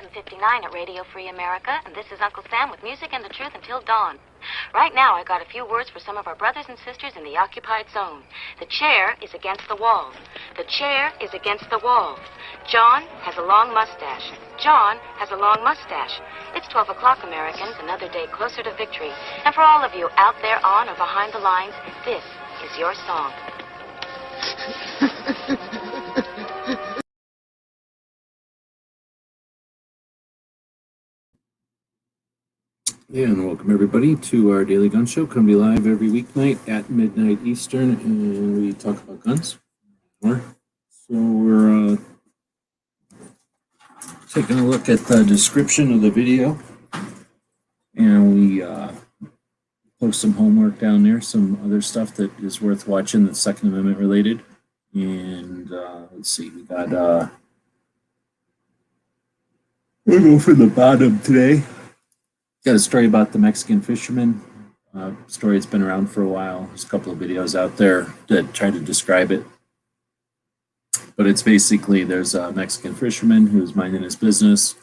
11:59 at Radio Free America, and this is Uncle Sam with music and the truth until dawn. Right now, I got a few words for some of our brothers and sisters in the occupied zone. The chair is against the wall. The chair is against the wall. John has a long mustache. John has a long mustache. It's 12 o'clock, Americans, another day closer to victory. And for all of you out there on or behind the lines, this is your song. And welcome everybody to our daily gun show. Come be live every weeknight at midnight Eastern, and we talk about guns. So we're taking a look at the description of the video, and we post some homework down there, some other stuff that is worth watching that's Second Amendment related. And let's see, we got we'll go for the bottom today. Got a story about the Mexican fisherman. Story that's been around for a while. There's a couple of videos out there that try to describe it. But it's basically, there's a Mexican fisherman who's minding his business,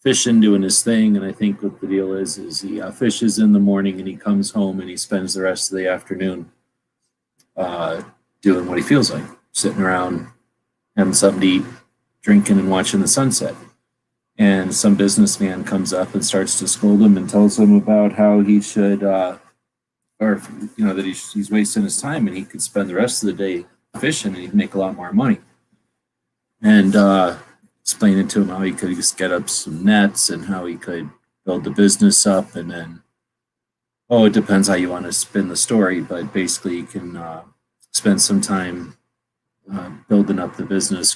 fishing, doing his thing. And I think what the deal is he fishes in the morning and he comes home and he spends the rest of the afternoon doing what he feels like, sitting around, having something to eat, drinking and watching the sunset. And some businessman comes up and starts to scold him and tells him about how he should, that he's wasting his time and he could spend the rest of the day fishing and he'd make a lot more money. And explaining to him how he could just get up some nets and how he could build the business up. And then, it depends how you want to spin the story, but basically you can spend some time building up the business,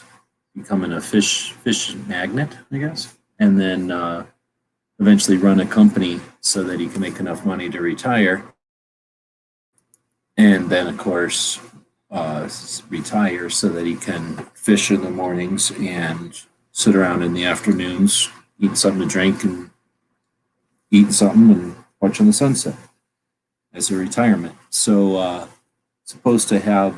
becoming a fish magnet, I guess, and then eventually run a company so that he can make enough money to retire. And then, of course, retire so that he can fish in the mornings and sit around in the afternoons, eat something to drink and eat something and watching the sunset as a retirement. So supposed to have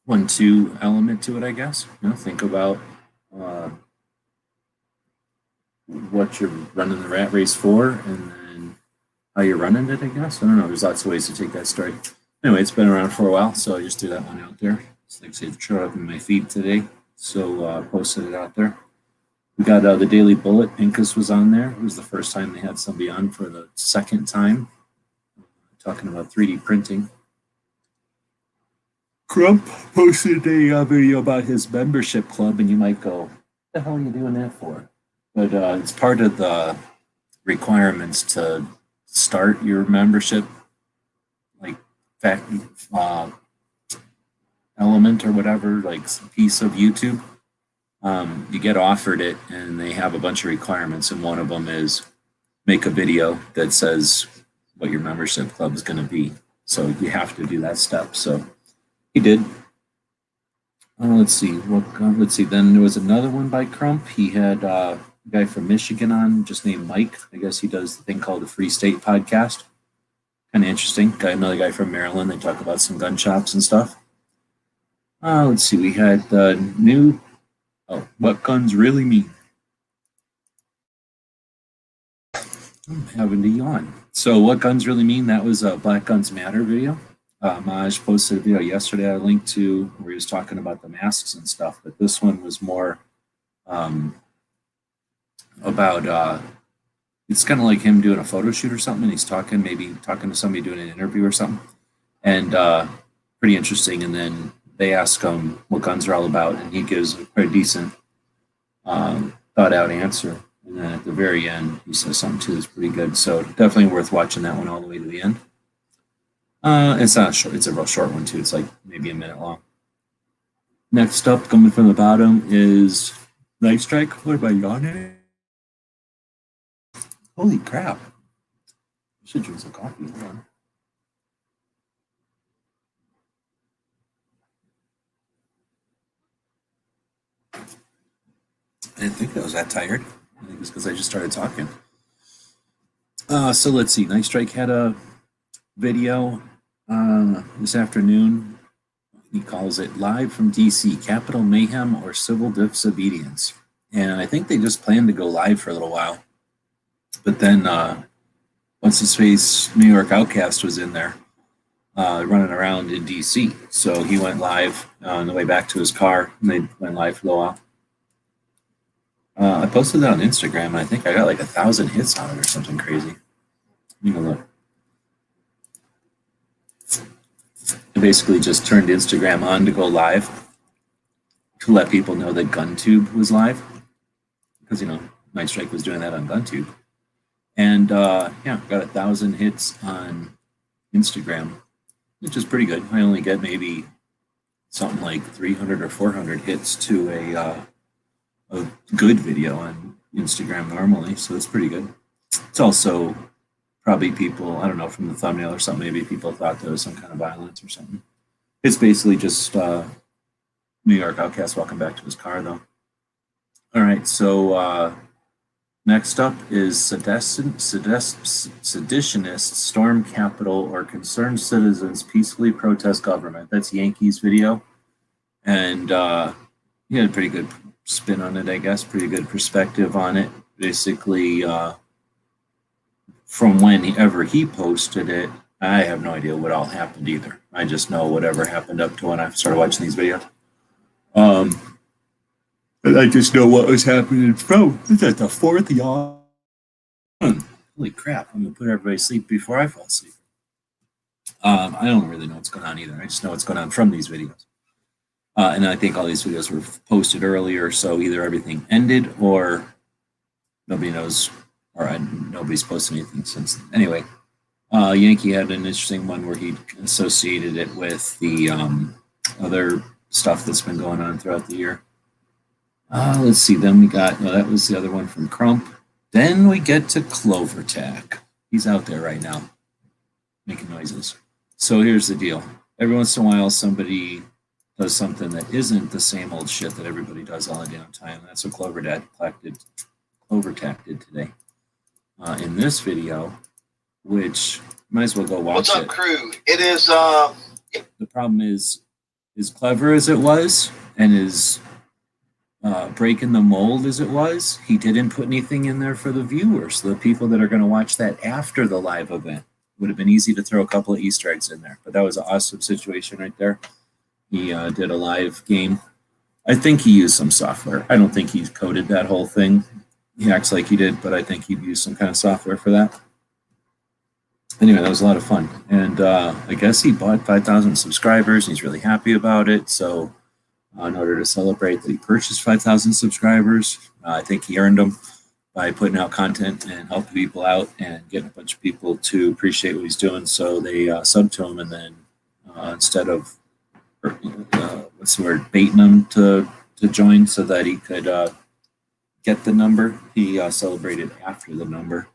1-2 element to it, I guess. Think about what you're running the rat race for and then how you're running it, I guess. I don't know. There's lots of ways to take that story. Anyway, it's been around for a while, so I just threw that one out there. It's like I said, it showed up in my feed today, so posted it out there. We got the Daily Bullet. Pincus was on there. It was the first time they had somebody on for the second time, talking about 3D printing. Crump posted a video about his membership club, and you might go, what the hell are you doing that for? But it's part of the requirements to start your membership, like element or whatever, like piece of YouTube. You get offered it, and they have a bunch of requirements, and one of them is make a video that says what your membership club is going to be. So you have to do that step. So he did. Let's see. Then there was another one by Crump. He had a guy from Michigan on, just named Mike. I guess he does the thing called the Free State Podcast. Kind of interesting. Got another guy from Maryland. They talk about some gun shops and stuff. Let's see. We had the new What Guns Really Mean. I'm having to yawn. So What Guns Really Mean, that was a Black Guns Matter video. Maj posted a video yesterday I linked to where he was talking about the masks and stuff, but this one was more about it's kind of like him doing a photo shoot or something, and he's maybe talking to somebody doing an interview or something, and pretty interesting. And then they ask him what guns are all about, and he gives a pretty decent thought out answer. And then at the very end he says something too that's pretty good, so definitely worth watching that one all the way to the end. It's not short, it's a real short one too. It's like maybe a minute long. Next up, coming from the bottom, is Knife Strike. What about yawning? Holy crap. I should drink some coffee. Hold on. I didn't think I was that tired. I think it's because I just started talking. So let's see. Knife Strike had a video this afternoon. He calls it Live from DC, Capitol Mayhem or Civil Disobedience. and I think they just planned to go live for a little while. But then, once his face, New York Outcast was in there, running around in DC. So he went live on the way back to his car, and they went live for a little while. I posted that on Instagram, and I think I got like 1,000 hits on it or something crazy. You know, look. I basically just turned Instagram on to go live to let people know that GunTube was live, because, you know, Night Strike was doing that on GunTube. And yeah, got 1,000 hits on Instagram, which is pretty good. I only get maybe something like 300 or 400 hits to a good video on Instagram normally, so it's pretty good. It's also probably people, I don't know, from the thumbnail or something, maybe people thought there was some kind of violence or something. It's basically just New York Outcast walking back to his car, though. All right, so next up is seditionists storm Capitol or concerned citizens peacefully protest government. That's Yankee's video, and he had a pretty good spin on it, I guess, pretty good perspective on it. Basically, from whenever he posted it, I have no idea what all happened either. I just know whatever happened up to when I started watching these videos. But I just know what was happening from. Is that the 4th, y'all? Holy crap, I'm going to put everybody to sleep before I fall asleep. I don't really know what's going on either. I just know what's going on from these videos. And I think all these videos were posted earlier, so either everything ended or nobody knows, or nobody's posted anything since then. Anyway, Yankee had an interesting one where he associated it with the other stuff that's been going on throughout the year. Let's see, then we got, no, that was the other one from Crump. Then we get to Clovertack. He's out there right now making noises. So here's the deal. Every once in a while, somebody does something that isn't the same old shit that everybody does all the damn time. That's what Clovertack did today. In this video, which might as well go watch it. What's up, crew? It is, The problem is, as clever as it was, and as breaking the mold as it was, he didn't put anything in there for the viewers, the people that are going to watch that after the live event. Would have been easy to throw a couple of Easter eggs in there, but that was an awesome situation right there. He did a live game. I think he used some software. I don't think he coded that whole thing. He acts like he did, but I think he used some kind of software for that. Anyway, that was a lot of fun. And I guess he bought 5,000 subscribers. And he's really happy about it. So in order to celebrate that he purchased 5,000 subscribers, I think he earned them by putting out content and helping people out and getting a bunch of people to appreciate what he's doing. So they subbed to him, and then instead of what's the word, baiting him to join so that he could get the number, he celebrated after the number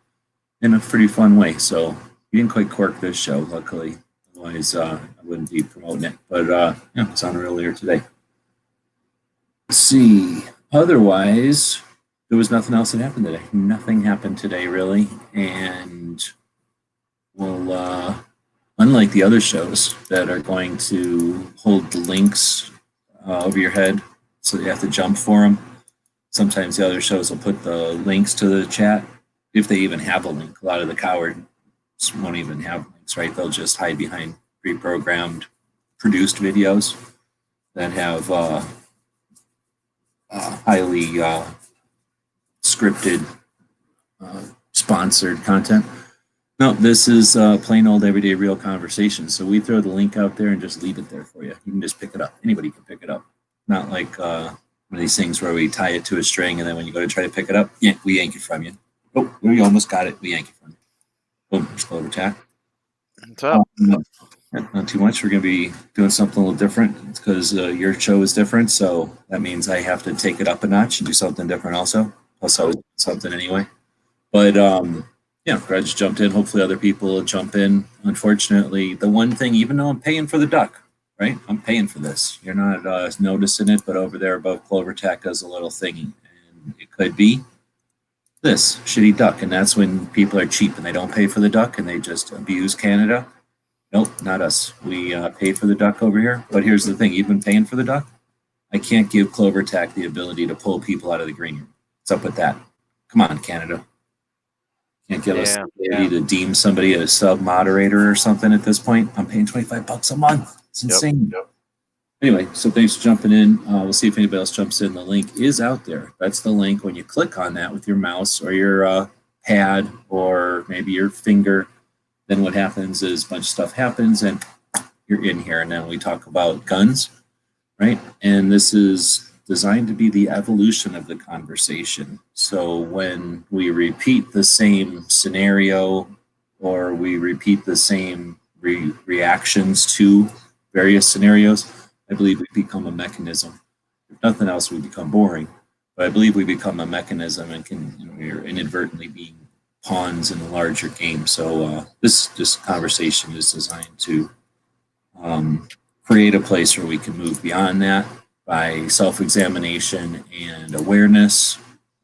in a pretty fun way. So he didn't quite cork this show, luckily. Otherwise, I wouldn't be promoting it. But yeah, it's on earlier today. Let's see. Otherwise, there was nothing else that happened today. Nothing happened today, really. And well, unlike the other shows that are going to hold the links over your head, so you have to jump for them, sometimes the other shows will put the links to the chat, if they even have a link. A lot of the cowards won't even have links, right? They'll just hide behind pre-programmed, produced videos that have highly scripted, sponsored content. No, this is plain old everyday real conversation. So we throw the link out there and just leave it there for you. You can just pick it up. Anybody can pick it up. Not like one of these things where we tie it to a string and then when you go to try to pick it up, we yank it from you. Oh, we almost got it. We yank it from you. Boom, just Clovertack. What's up? Not too much. We're going to be doing something a little different. It's because your show is different. So that means I have to take it up a notch and do something different also. Plus I was doing something anyway. But yeah, I just jumped in. Hopefully other people will jump in. Unfortunately, the one thing, even though I'm paying for the duck, right? I'm paying for this. You're not noticing it, but over there above Clovertack does a little thingy. And it could be this shitty duck. And that's when people are cheap and they don't pay for the duck and they just abuse Canada. Nope, not us. We pay for the duck over here. But here's the thing. You've been paying for the duck. I can't give CloverTech the ability to pull people out of the green room. What's up with that? Come on, Canada. Can't give us the ability to deem somebody a sub moderator or something at this point. I'm paying $25 a month. It's insane. Yep. Anyway, so thanks for jumping in. We'll see if anybody else jumps in. The link is out there. That's the link. When you click on that with your mouse or your pad or maybe your finger, then what happens is a bunch of stuff happens and you're in here. And then we talk about guns, right? And this is designed to be the evolution of the conversation. So when we repeat the same scenario or we repeat the same reactions to various scenarios, I believe we become a mechanism. If nothing else, we become boring. But I believe we become a mechanism and we're inadvertently being pawns in a larger game. So this conversation is designed to create a place where we can move beyond that by self-examination and awareness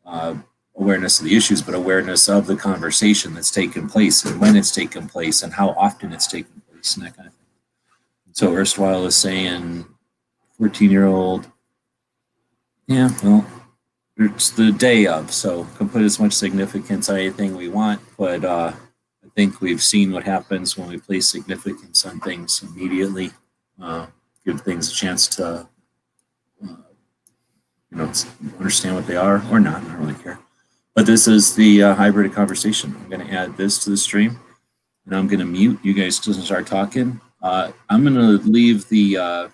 of the issues, but awareness of the conversation that's taken place and when it's taken place and how often it's taken place and that kind of thing. So erstwhile is saying 14-year-old, yeah, well, it's the day of, so can put as much significance on anything we want, but I think we've seen what happens when we place significance on things immediately, give things a chance to understand what they are or not. I don't really care. But this is the hybrid conversation. I'm going to add this to the stream, and I'm going to mute. You guys just start talking. I'm going to leave the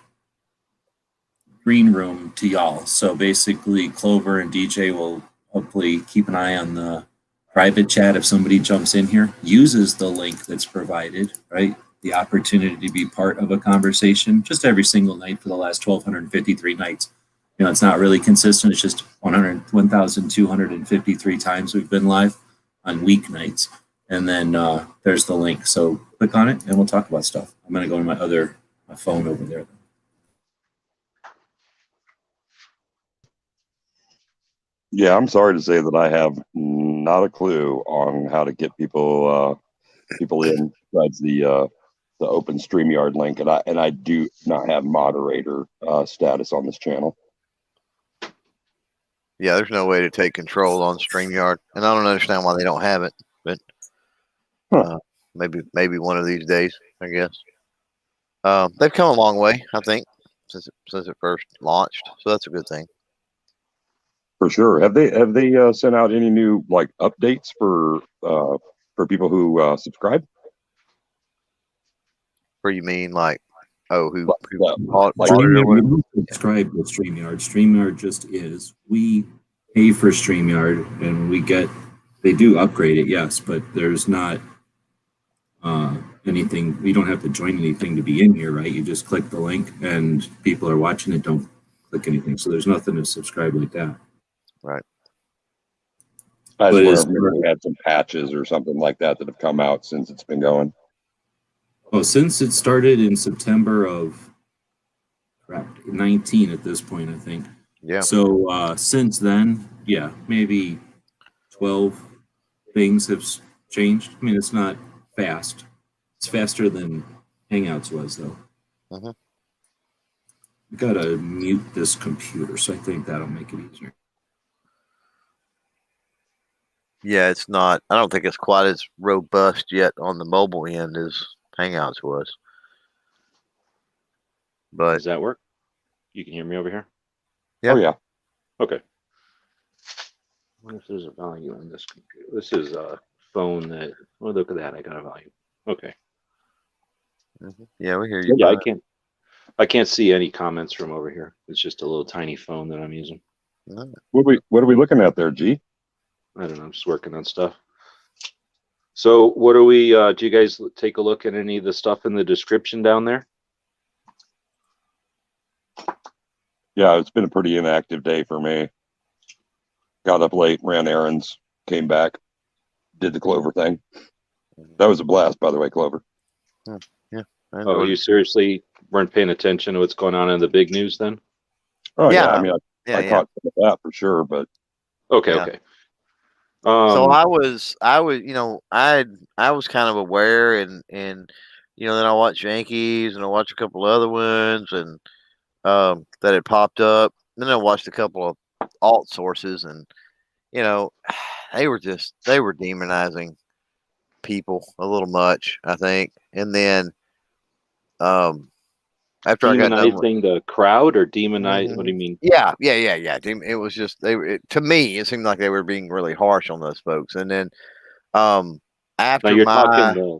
green room to y'all. So basically, Clover and DJ will hopefully keep an eye on the private chat. If somebody jumps in here, uses the link that's provided, right? The opportunity to be part of a conversation just every single night for the last 1,253 nights. It's not really consistent. It's just 1,253 times we've been live on weeknights. And then there's the link. So click on it and we'll talk about stuff. I'm going to go to my phone over there. Yeah, I'm sorry to say that I have not a clue on how to get people in besides the open StreamYard link, and I do not have moderator status on this channel. Yeah, there's no way to take control on StreamYard, and I don't understand why they don't have it. But maybe one of these days, I guess. They've come a long way, I think, since it first launched. So that's a good thing. For sure. Have they sent out any new updates for people who subscribe? Or you mean who bought it or whatever? Subscribe with StreamYard. StreamYard just is. We pay for StreamYard and they do upgrade it, yes, but there's not anything. We don't have to join anything to be in here, right? You just click the link and people are watching it, don't click anything. So there's nothing to subscribe like that. Right. I just wonder if we had some patches or something like that have come out since it's been going. Oh, since it started in September of 19 at this point, I think. Yeah. So since then, yeah, maybe 12 things have changed. I mean, it's not fast. It's faster than Hangouts was, though. Uh-huh. I gotta mute this computer, so I think that'll make it easier. Yeah, it's not. I don't think it's quite as robust yet on the mobile end as Hangouts was. But does that work? You can hear me over here? Yeah. Oh, yeah. Okay. I wonder if there's a volume on this computer. This is a phone that, oh, look at that. I got a volume. Okay. Mm-hmm. Yeah, we hear you. Yeah, I can't see any comments from over here. It's just a little tiny phone that I'm using. What are we looking at there, G? I don't know. I'm just working on stuff. So what are we, do you guys take a look at any of the stuff in the description down there? Yeah, it's been a pretty inactive day for me. Got up late, ran errands, came back, did the Clover thing. That was a blast, by the way, Clover. Yeah. Oh, you seriously weren't paying attention to what's going on in the big news then? Oh, yeah. Yeah. I mean, I caught some of that for sure, but. Okay, Yeah. okay. So I was, I was kind of aware and then I watched Yankees and I watched a couple other ones and that had popped up. Then I watched a couple of alt sources, and they were demonizing people a little much, I think. And then after I got done with, Demonizing the crowd or demonize? What do you mean? yeah. It was just to me, it seemed like they were being really harsh on those folks. And then Now after you're my talking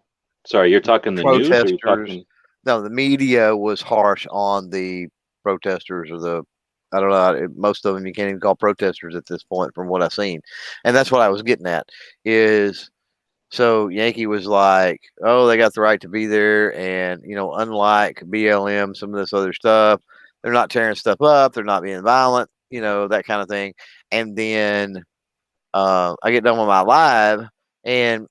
you're talking the news, or you're protesters, talking? no, the media was harsh on the protesters, or the, I don't know, most of them you can't even call protesters at this point from what I've seen. And that's what I was getting at is, so Yankee was like, oh, they got the right to be there. And, unlike BLM, some of this other stuff, they're not tearing stuff up. They're not being violent, that kind of thing. And then I get done with my live, and,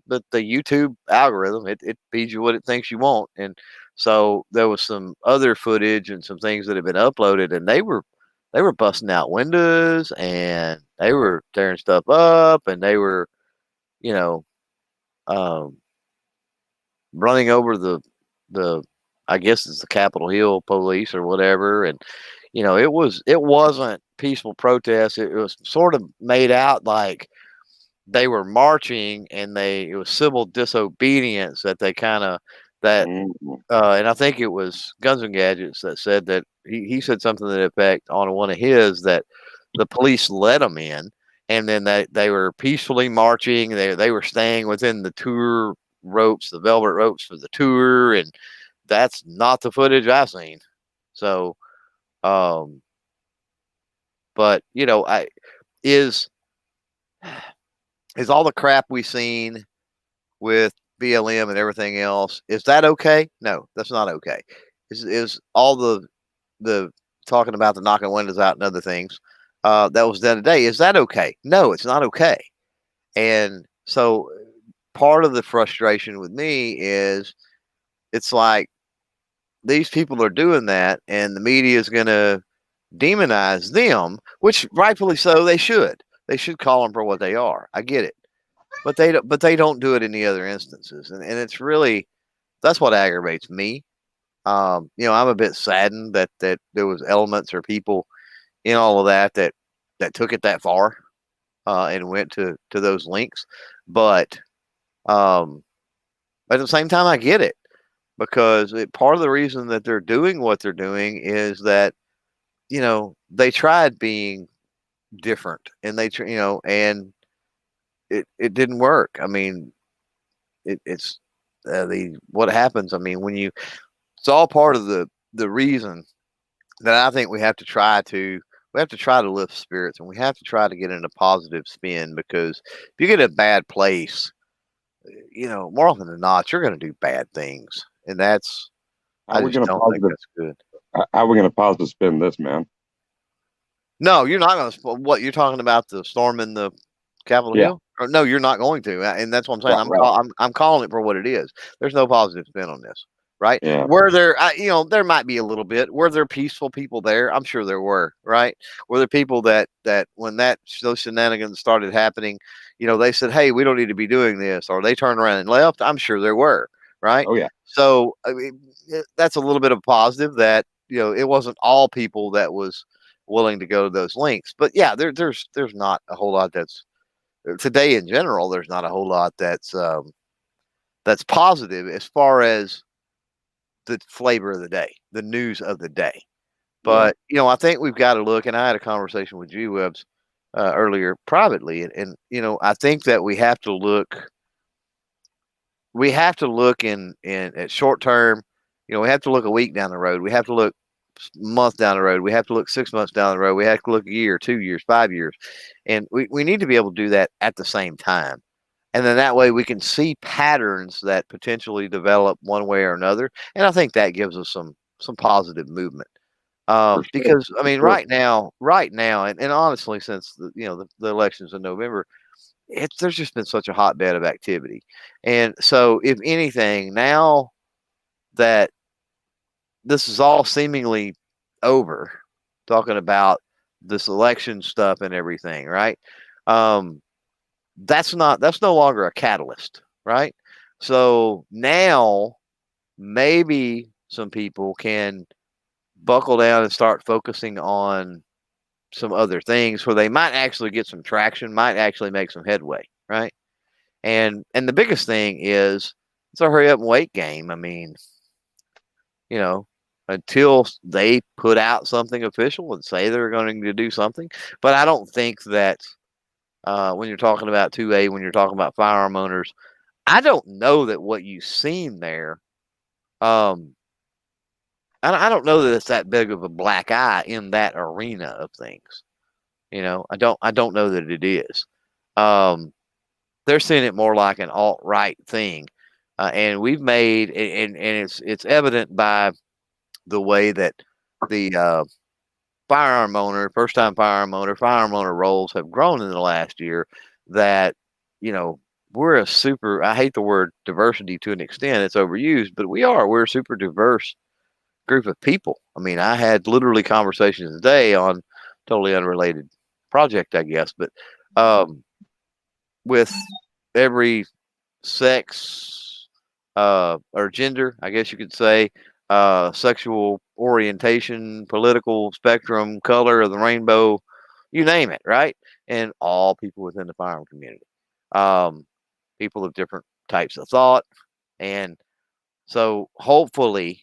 the YouTube algorithm, it feeds you what it thinks you want. And so there was some other footage and some things that had been uploaded, and they were busting out windows, and they were tearing stuff up, and they were, you know, um, running over the I guess it's the Capitol Hill police or whatever. And it wasn't peaceful protest. It was sort of made out like they were marching, and it was civil disobedience that they kind of that and I think it was Guns and Gadgets that said that he said something to the effect on one of his, that the police let them in, and then they were peacefully marching. They were staying within the tour ropes, the velvet ropes for the tour, and that's not the footage I've seen. So, but is all the crap we've seen with BLM and everything else, is that okay? No, that's not okay. Is all the talking about the knocking windows out and other things that was done today, is that okay? No, it's not okay. And so part of the frustration with me is, it's like these people are doing that, and the media is going to demonize them, which rightfully so, they should. They should call them for what they are. I get it. But they don't do it in the other instances. And it's really, that's what aggravates me. I'm a bit saddened that there was elements or people in all of that took it that far and went to those links. But at the same time, I get it, because part of the reason that they're doing what they're doing is that, they tried being different, and and it didn't work. I mean, it's what happens. I mean, it's all part of the reason that I think we have to try to lift spirits, and we have to try to get in a positive spin, because if you get a bad place, more often than not, you're going to do bad things, and that's, I just don't think that's good. How are we going to positive spin this, man? No, you're not going to. What you're talking about, the storm in the Capitol Hill? Or, no, you're not going to, and that's what I'm saying. Right. I'm calling it for what it is. There's no positive spin on this, right? Yeah. Were there, there might be a little bit. Were there peaceful people there? I'm sure there were, right? Were there people that when those shenanigans started happening, they said, "Hey, we don't need to be doing this," or they turned around and left? I'm sure there were, right? Oh yeah. So I mean, that's a little bit of positive that it wasn't all people that was willing to go to those links. But yeah, there's not a whole lot that's today in general. There's not a whole lot that's positive as far as the flavor of the day, the news of the day. But I think we've got to look, and I had a conversation with G-Webs earlier privately, and I think that we have to look in at short term. We have to look a week down the road. We have to look a month down the road. We have to look 6 months down the road. We have to look a year, 2 years, 5 years. And we need to be able to do that at the same time. And then that way we can see patterns that potentially develop one way or another. And I think that gives us some positive movement. Sure. Because I mean, Sure. right now, and honestly, since the elections in November, there's just been such a hotbed of activity. And so if anything, now that this is all seemingly over, talking about this election stuff and everything, right? That's no longer a catalyst, right? So now maybe some people can buckle down and start focusing on some other things where they might actually get some traction, might actually make some headway, right? And the biggest thing is it's a hurry up and wait game. I mean, you know, until they put out something official and say they're going to do something. But I don't think that when you're talking about 2A, when you're talking about firearm owners, I don't know that what you've seen there. I don't know that it's that big of a black eye in that arena of things. You know, I don't know that it is. They're seeing it more like an alt-right thing, and we've made and it's evident by the way that the firearm owner, first-time firearm owner roles have grown in the last year. That we're a super. I hate the word diversity to an extent; it's overused, but we're a super diverse group of people. I mean, I had literally conversations today on totally unrelated project, I guess, but with every sex or gender, I guess you could say, sexual orientation, political spectrum, color of the rainbow, you name it, right? And all people within the firearm community, people of different types of thought, and so hopefully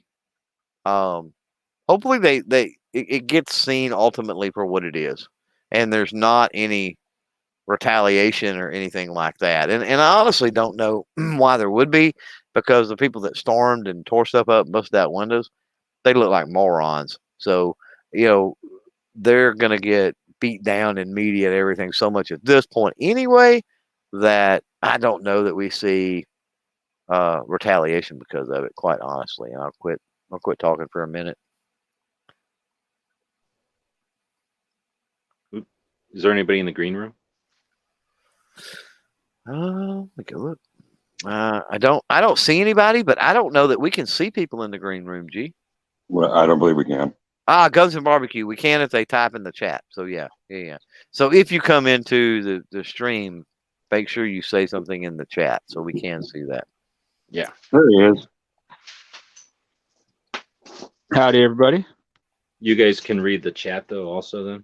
it gets seen ultimately for what it is, and there's not any retaliation or anything like that. And I honestly don't know why there would be, because the people that stormed and tore stuff up, busted out windows, they look like morons. So they're gonna get beat down in media and everything so much at this point anyway, that I don't know that we see retaliation because of it, quite honestly. And I'll quit talking for a minute. Is there anybody in the green room? Let me look. I don't see anybody, but I don't know that we can see people in the green room, G. Well, I don't believe we can. Guns and Barbecue. We can if they type in the chat. So yeah. So if you come into the stream, make sure you say something in the chat so we can see that. Yeah. There he is. Howdy, everybody. You guys can read the chat though, also then.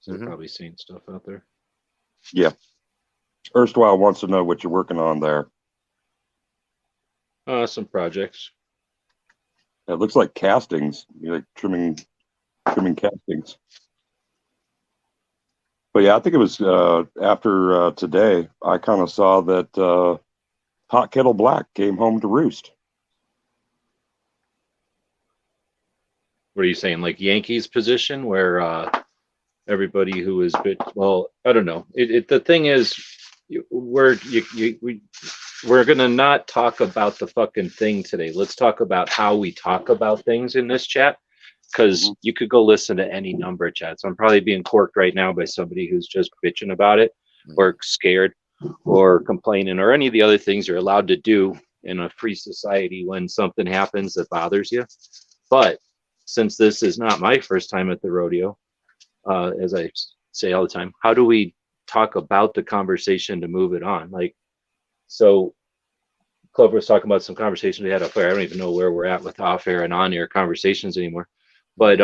So Mhm. they're probably seeing stuff out there. Yeah. Erstwhile wants to know what you're working on there. Some projects. It looks like castings. You're like trimming castings. But yeah, I think it was after today, I kind of saw that Hot Kettle Black came home to roost. What are you saying? Like Yankees position where everybody who is well, I don't know. The thing is, we're gonna not talk about the fucking thing today. Let's talk about how we talk about things in this chat, because you could go listen to any number of chats. I'm probably being corked right now by somebody who's just bitching about it, or scared, or complaining, or any of the other things you're allowed to do in a free society when something happens that bothers you. But since this is not my first time at the rodeo, as I say all the time, how do we talk about the conversation to move it on? Like, so Clover was talking about some conversations we had off air. I don't even know where we're at with off air and on air conversations anymore. But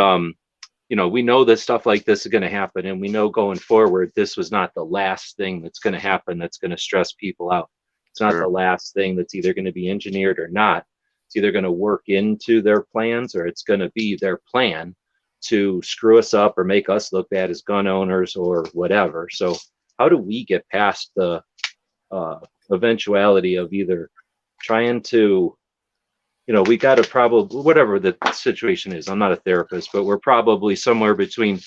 we know that stuff like this is going to happen, and we know going forward, this was not the last thing that's going to happen that's going to stress people out. It's not the last thing that's either going to be engineered or not. It's either going to work into their plans, or it's going to be their plan to screw us up or make us look bad as gun owners or whatever. So how do we get past the eventuality of either trying to, we got to probably, whatever the situation is, I'm not a therapist, but we're probably somewhere between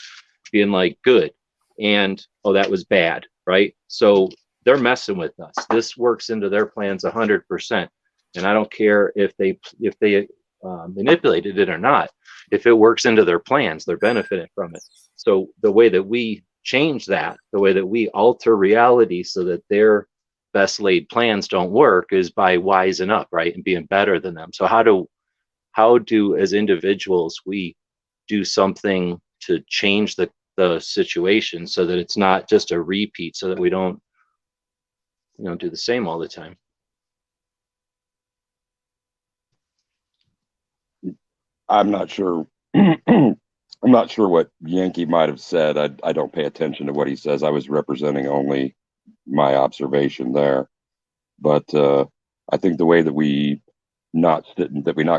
being like good and, oh, that was bad, right? So they're messing with us. This works into their plans 100%. And I don't care if they manipulated it or not. If it works into their plans, they're benefiting from it. So the way that we change that, the way that we alter reality so that their best laid plans don't work, is by wising up, right, and being better than them. So how do as individuals we do something to change the situation so that it's not just a repeat, so that we don't do the same all the time? I'm not sure I'm not sure what Yankee might have said. I don't pay attention to what he says. I was representing only my observation there. But I think the way that we not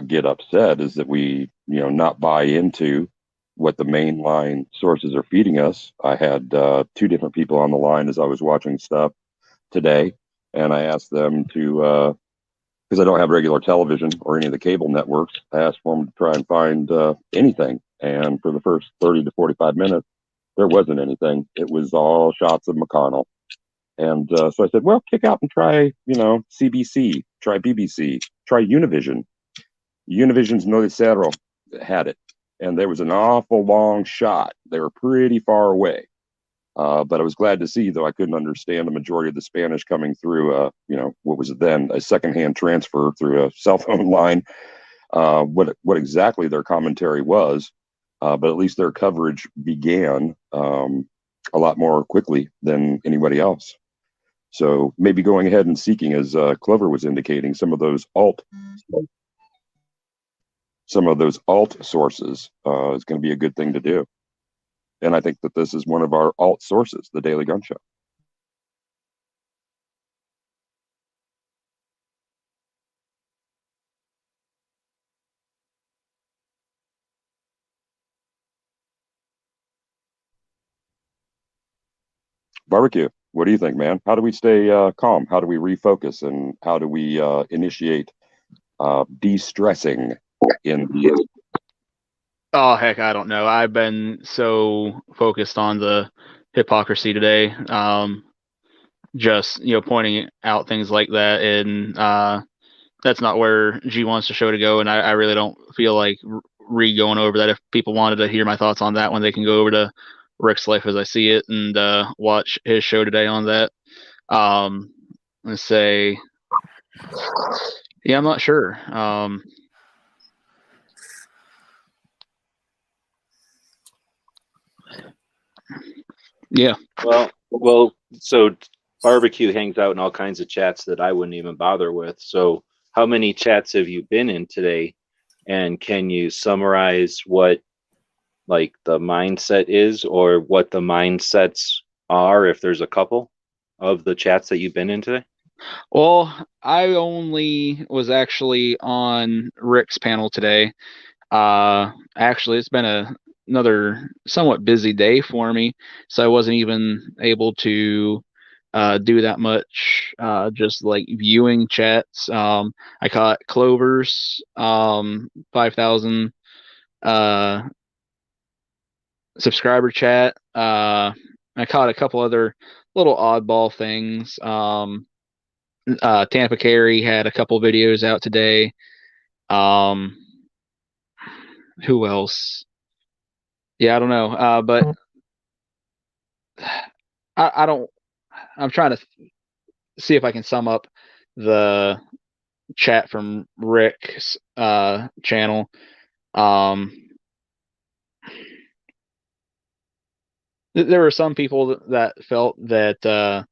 get upset is that we not buy into what the mainline sources are feeding us. I had two different people on the line as I was watching stuff today, and I asked them to because I don't have regular television or any of the cable networks. I asked for them to try and find anything, and for the first 30 to 45 minutes, there wasn't anything. It was all shots of McConnell. And so I said, well, kick out and try, CBC, try BBC, try Univision. Univision's Noticiero had it. And there was an awful long shot. They were pretty far away. But I was glad to see, though I couldn't understand the majority of the Spanish coming through, what was then a secondhand transfer through a cell phone line, what exactly their commentary was. But at least their coverage began a lot more quickly than anybody else. So maybe going ahead and seeking, as Clover was indicating, some of those alt sources is going to be a good thing to do. And I think that this is one of our alt sources, the Daily Gun Show. Barbecue, what do you think, man? How do we stay calm? How do we refocus? And how do we initiate de-stressing in the... Oh, heck, I don't know. I've been so focused on the hypocrisy today. Just, pointing out things like that. And that's not where G wants the show to go. And I really don't feel like going over that. If people wanted to hear my thoughts on that one, they can go over to Rick's Life as I See It and watch his show today on that. Let's say, yeah, I'm not sure. Yeah. Well, so Barbecue hangs out in all kinds of chats that I wouldn't even bother with. So how many chats have you been in today? And can you summarize what like the mindset is, or what the mindsets are, if there's a couple of the chats that you've been in today? Well, I only was actually on Rick's panel today. Actually, it's been another somewhat busy day for me, so I wasn't even able to do that much. Just like viewing chats. I caught Clover's 5,000 subscriber chat. I caught a couple other little oddball things. Tampa Carey had a couple videos out today. Who else? Yeah, I don't know. But I don't. I'm trying to see if I can sum up the chat from Rick's channel. There were some people that felt that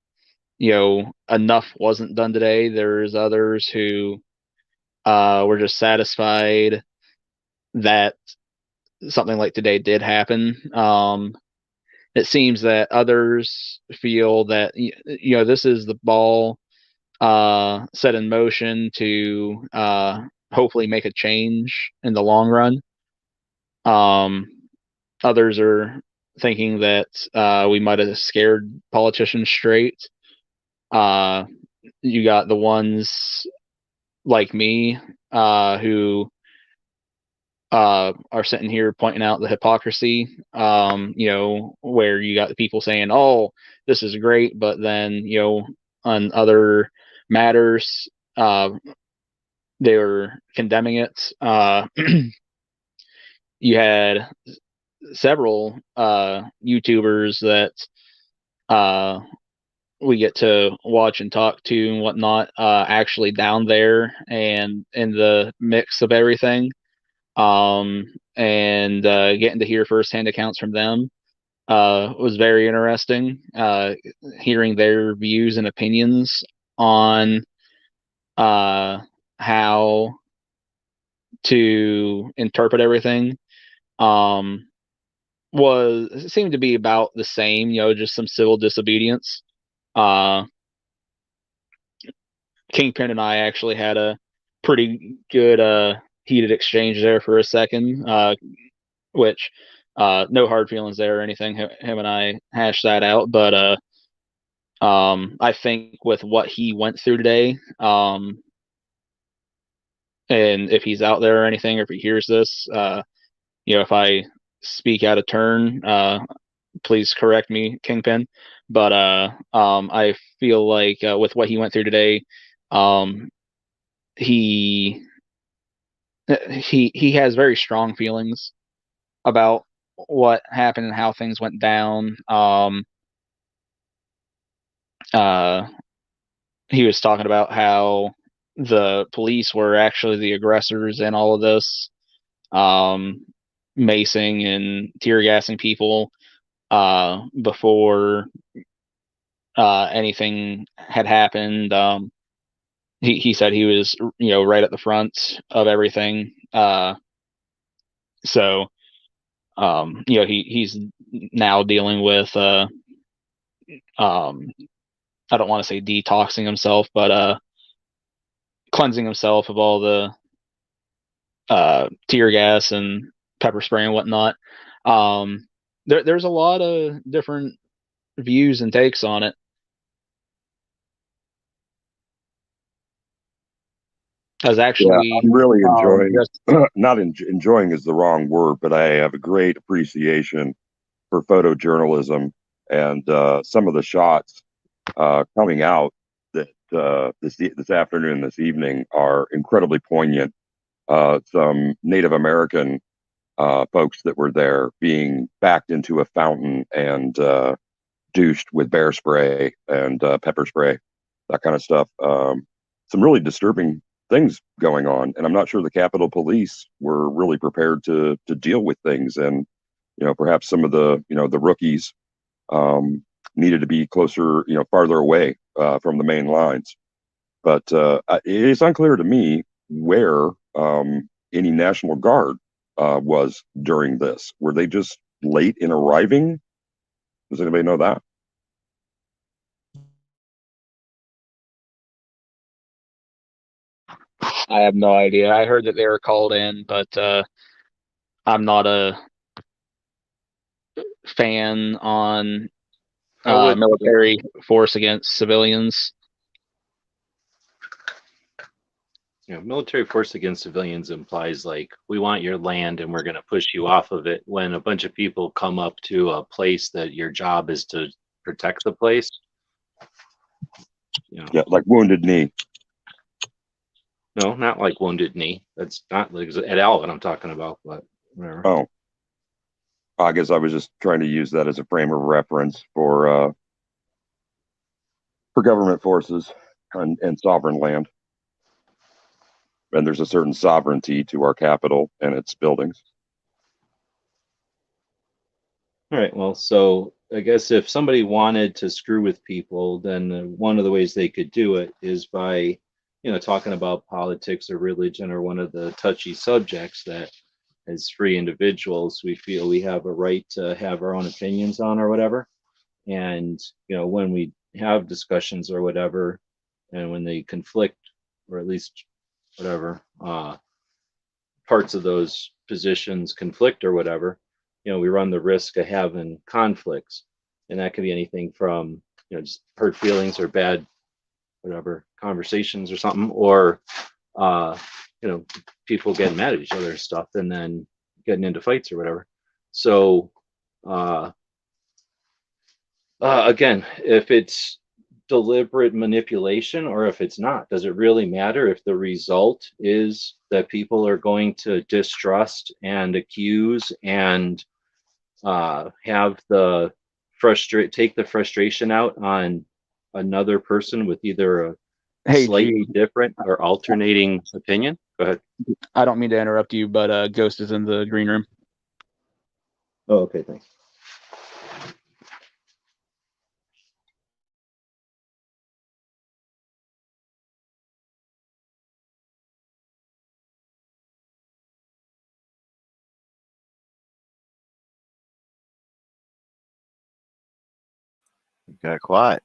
enough wasn't done today. There's others who were just satisfied that something like today did happen. It seems that others feel that this is the ball set in motion to hopefully make a change in the long run. Others are thinking that we might have scared politicians straight. You got the ones like me who are sitting here pointing out the hypocrisy, where you got the people saying, oh, this is great, but then, on other matters, they were condemning it. You had several YouTubers that we get to watch and talk to and whatnot, actually down there and in the mix of everything. And getting to hear firsthand accounts from them was very interesting. Hearing their views and opinions on how to interpret everything. seemed to be about the same, just some civil disobedience. Kingpin and I actually had a pretty good heated exchange there for a second, which no hard feelings there or anything. Him and I hashed that out, but I think with what he went through today, and if he's out there or anything, or if he hears this, if I speak out of turn, please correct me, Kingpin. But I feel like with what he went through today, he has very strong feelings about what happened and how things went down. He was talking about how the police were actually the aggressors in all of this, macing and tear gassing people before anything had happened. He said he was, right at the front of everything. So, he's now dealing with, I don't want to say detoxing himself, but cleansing himself of all the tear gas and pepper spray and whatnot. There's a lot of different views and takes on it. I was actually I'm really enjoying. Not enjoying is the wrong word, but I have a great appreciation for photojournalism, and some of the shots coming out that this afternoon, this evening, are incredibly poignant. Some Native American folks that were there being backed into a fountain and douched with bear spray and pepper spray, that kind of stuff. Some really disturbing things going on, and I'm not sure the Capitol Police were really prepared to deal with things. And perhaps some of the the rookies needed to be closer, farther away from the main lines. But it's unclear to me where any National Guard was during this. Were they just late in arriving? Does anybody know that? I have no idea. I heard that they were called in, but I'm not a fan on military force against civilians. Military force against civilians implies like we want your land and we're going to push you off of it when a bunch of people come up to a place that your job is to protect the place. Yeah, like Wounded Knee. No, not like Wounded Knee. That's not at all what I'm talking about, but whatever. Oh, I guess I was just trying to use that as a frame of reference for government forces and sovereign land. And there's a certain sovereignty to our capital and its buildings. All right. Well, so I guess if somebody wanted to screw with people, then one of the ways they could do it is by, talking about politics or religion or one of the touchy subjects that as free individuals, we feel we have a right to have our own opinions on or whatever. And, when we have discussions or whatever, and when they conflict, or at least whatever, parts of those positions conflict or whatever, we run the risk of having conflicts. And that could be anything from, just hurt feelings or bad, whatever, conversations or something, or, people getting mad at each other and stuff and then getting into fights or whatever. So, again, if it's deliberate manipulation or if it's not, does it really matter if the result is that people are going to distrust and accuse and have the take the frustration out on another person with either a slightly different or alternating opinion? Go ahead. I don't mean to interrupt you, but Ghost is in the green room. Oh, okay, thanks. Got quiet.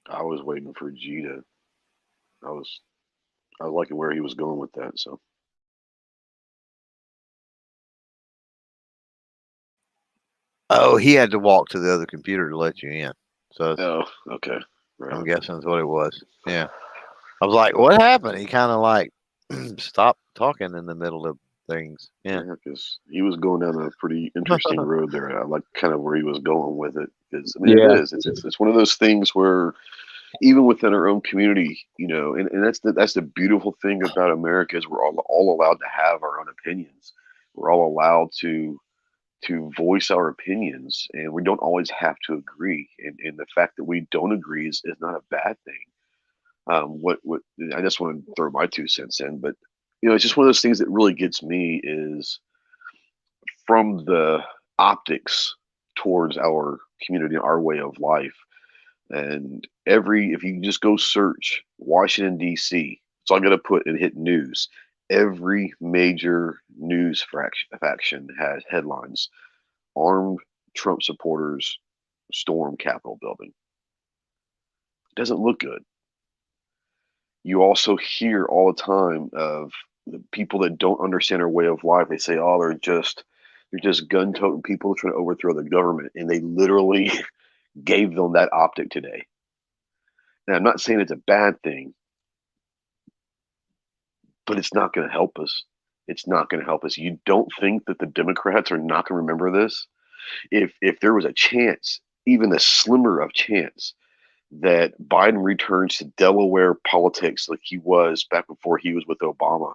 I was waiting for G to. I was liking where he was going with that. So Oh, he had to walk to the other computer to let you in. So okay, right. I'm guessing that's what it was. Yeah. I was like, what happened? He kind of like stopped talking in the middle of things. Yeah. because he was going down a pretty interesting road there. I like kind of where he was going with it. Because I mean, Yeah. it is. It's one of those things where even within our own community, you know, and that's the beautiful thing about America is we're all allowed to have our own opinions. We're all allowed to voice our opinions, and we don't always have to agree. And the fact that we don't agree is not a bad thing. What I just want to throw my 2 cents in, but you know, it's just one of those things that really gets me is from the optics towards our community, our way of life. And if you just go search Washington, D.C., so I'm going to put and hit news. Every major news faction has headlines: armed Trump supporters storm Capitol building. It doesn't look good. You also hear all the time of the people that don't understand our way of life. They say, "Oh, they're just gun-toting people trying to overthrow the government," and they literally gave them that optic today. Now, I'm not saying it's a bad thing, but it's not going to help us. It's not going to help us. You don't think that the Democrats are not going to remember this? If there was a chance, even a slimmer of chance, that Biden returns to Delaware politics like he was back before he was with Obama,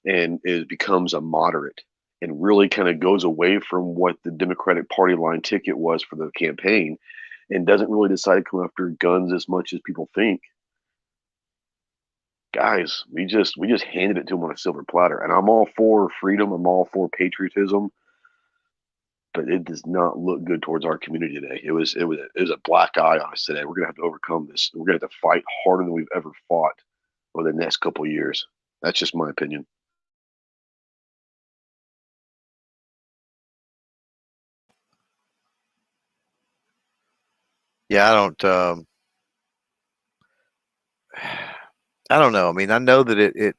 and becomes a moderate and really kind of goes away from what the Democratic Party line ticket was for the campaign, and doesn't really decide to come after guns as much as people think. Guys, we just handed it to them on a silver platter, and I'm all for freedom. I'm all for patriotism, but it does not look good towards our community today. It was a black eye on us today. We're gonna have to overcome this. We're gonna have to fight harder than we've ever fought over the next couple of years. That's just my opinion. Yeah, I don't know. I mean, I know that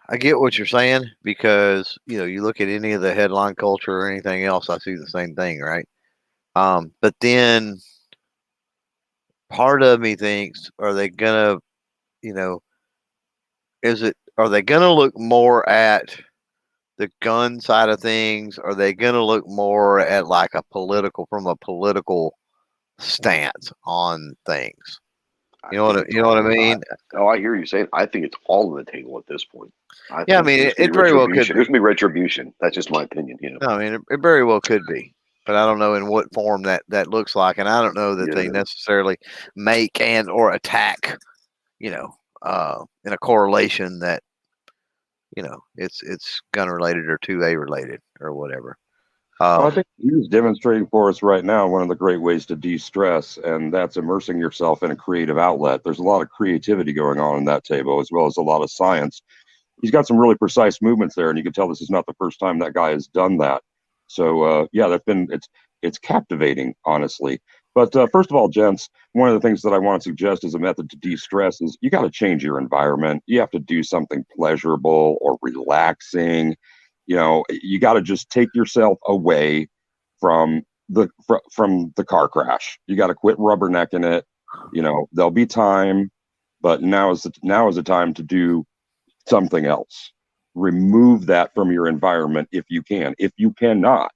I get what you're saying, because you know, you look at any of the headline culture or anything else, I see the same thing, right? But then part of me thinks, are they gonna, you know, are they gonna look more at the gun side of things? Are they gonna look more at like from a political stance on things? You know what I mean? I hear you saying. I think it's all on the table at this point. Yeah, I mean, it very well could be. There's gonna be retribution. That's just my opinion. You know. No, I mean, it very well could be, but I don't know in what form that looks like, and I don't know that they necessarily make and or attack, you know, in a correlation that, you know, it's gun related or 2A related or whatever. Well, I think he's demonstrating for us right now one of the great ways to de-stress, and that's immersing yourself in a creative outlet. There's a lot of creativity going on in that table, as well as a lot of science. He's got some really precise movements there, and you can tell this is not the first time that guy has done that. So yeah, it's captivating, honestly. But first of all, gents, one of the things that I want to suggest as a method to de-stress is you got to change your environment. You have to do something pleasurable or relaxing. You know, you got to just take yourself away from the car crash. You got to quit rubbernecking it. You know, there'll be time, but now is the time to do something else. Remove that from your environment if you can. If you cannot,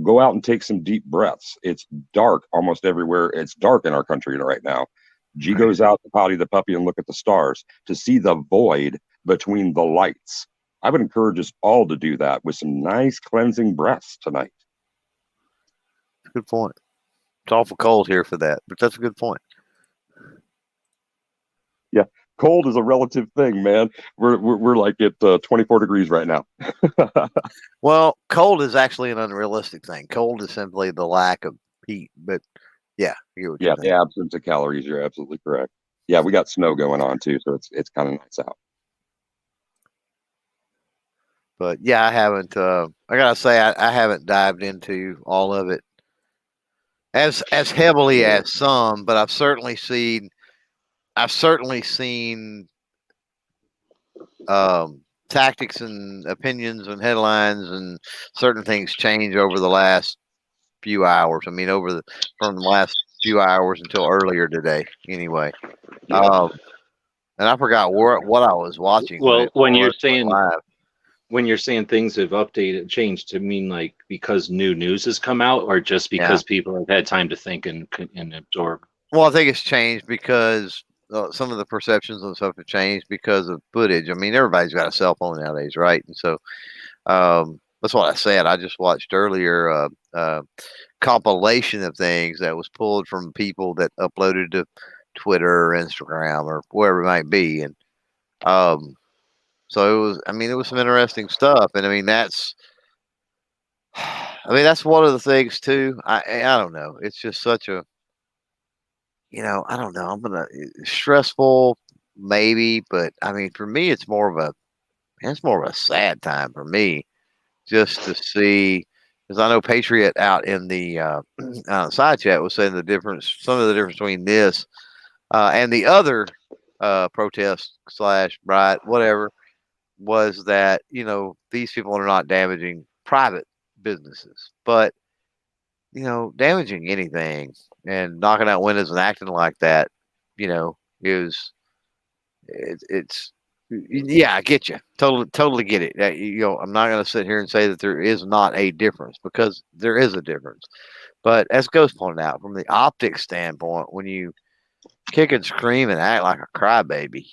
go out and take some deep breaths. It's dark almost everywhere. It's dark in our country right now. G goes out to potty the puppy and look at the stars to see the void between the lights. I would encourage us all to do that with some nice cleansing breaths tonight. Good point. It's awful cold here for that, but that's a good point. Yeah, cold is a relative thing, man. We're like at 24 degrees right now. Well, cold is actually an unrealistic thing. Cold is simply the lack of heat. But yeah, the absence of calories. You're absolutely correct. Yeah, we got snow going on too, so it's kind of nice out. But yeah, I haven't. I gotta say, I haven't dived into all of it as heavily as some, but I've certainly seen tactics and opinions and headlines and certain things change over the last few hours. I mean, from the last few hours until earlier today. Anyway, Yeah. and I forgot what I was watching when Well, it was live. when you're saying things have updated, changed, to mean like because new news has come out, or just because people have had time to think and absorb? Well, I think it's changed because some of the perceptions and stuff have changed because of footage. I mean, everybody's got a cell phone nowadays, right? And so that's what I said. I just watched earlier compilation of things that was pulled from people that uploaded to Twitter or Instagram or wherever it might be, and so it was. I mean, it was some interesting stuff, and I mean that's one of the things too. I don't know. It's just such a I don't know. Stressful maybe, but I mean for me it's more of a sad time for me just to see, because I know Patriot out in the side chat was saying some of the difference between this and the other protest / riot, whatever, was that these people are not damaging private businesses, but damaging anything and knocking out windows and acting like that, is it's yeah, I get you. Totally get it. I'm not going to sit here and say that there is not a difference, because there is a difference. But as Ghost pointed out, from the optics standpoint, when you kick and scream and act like a crybaby,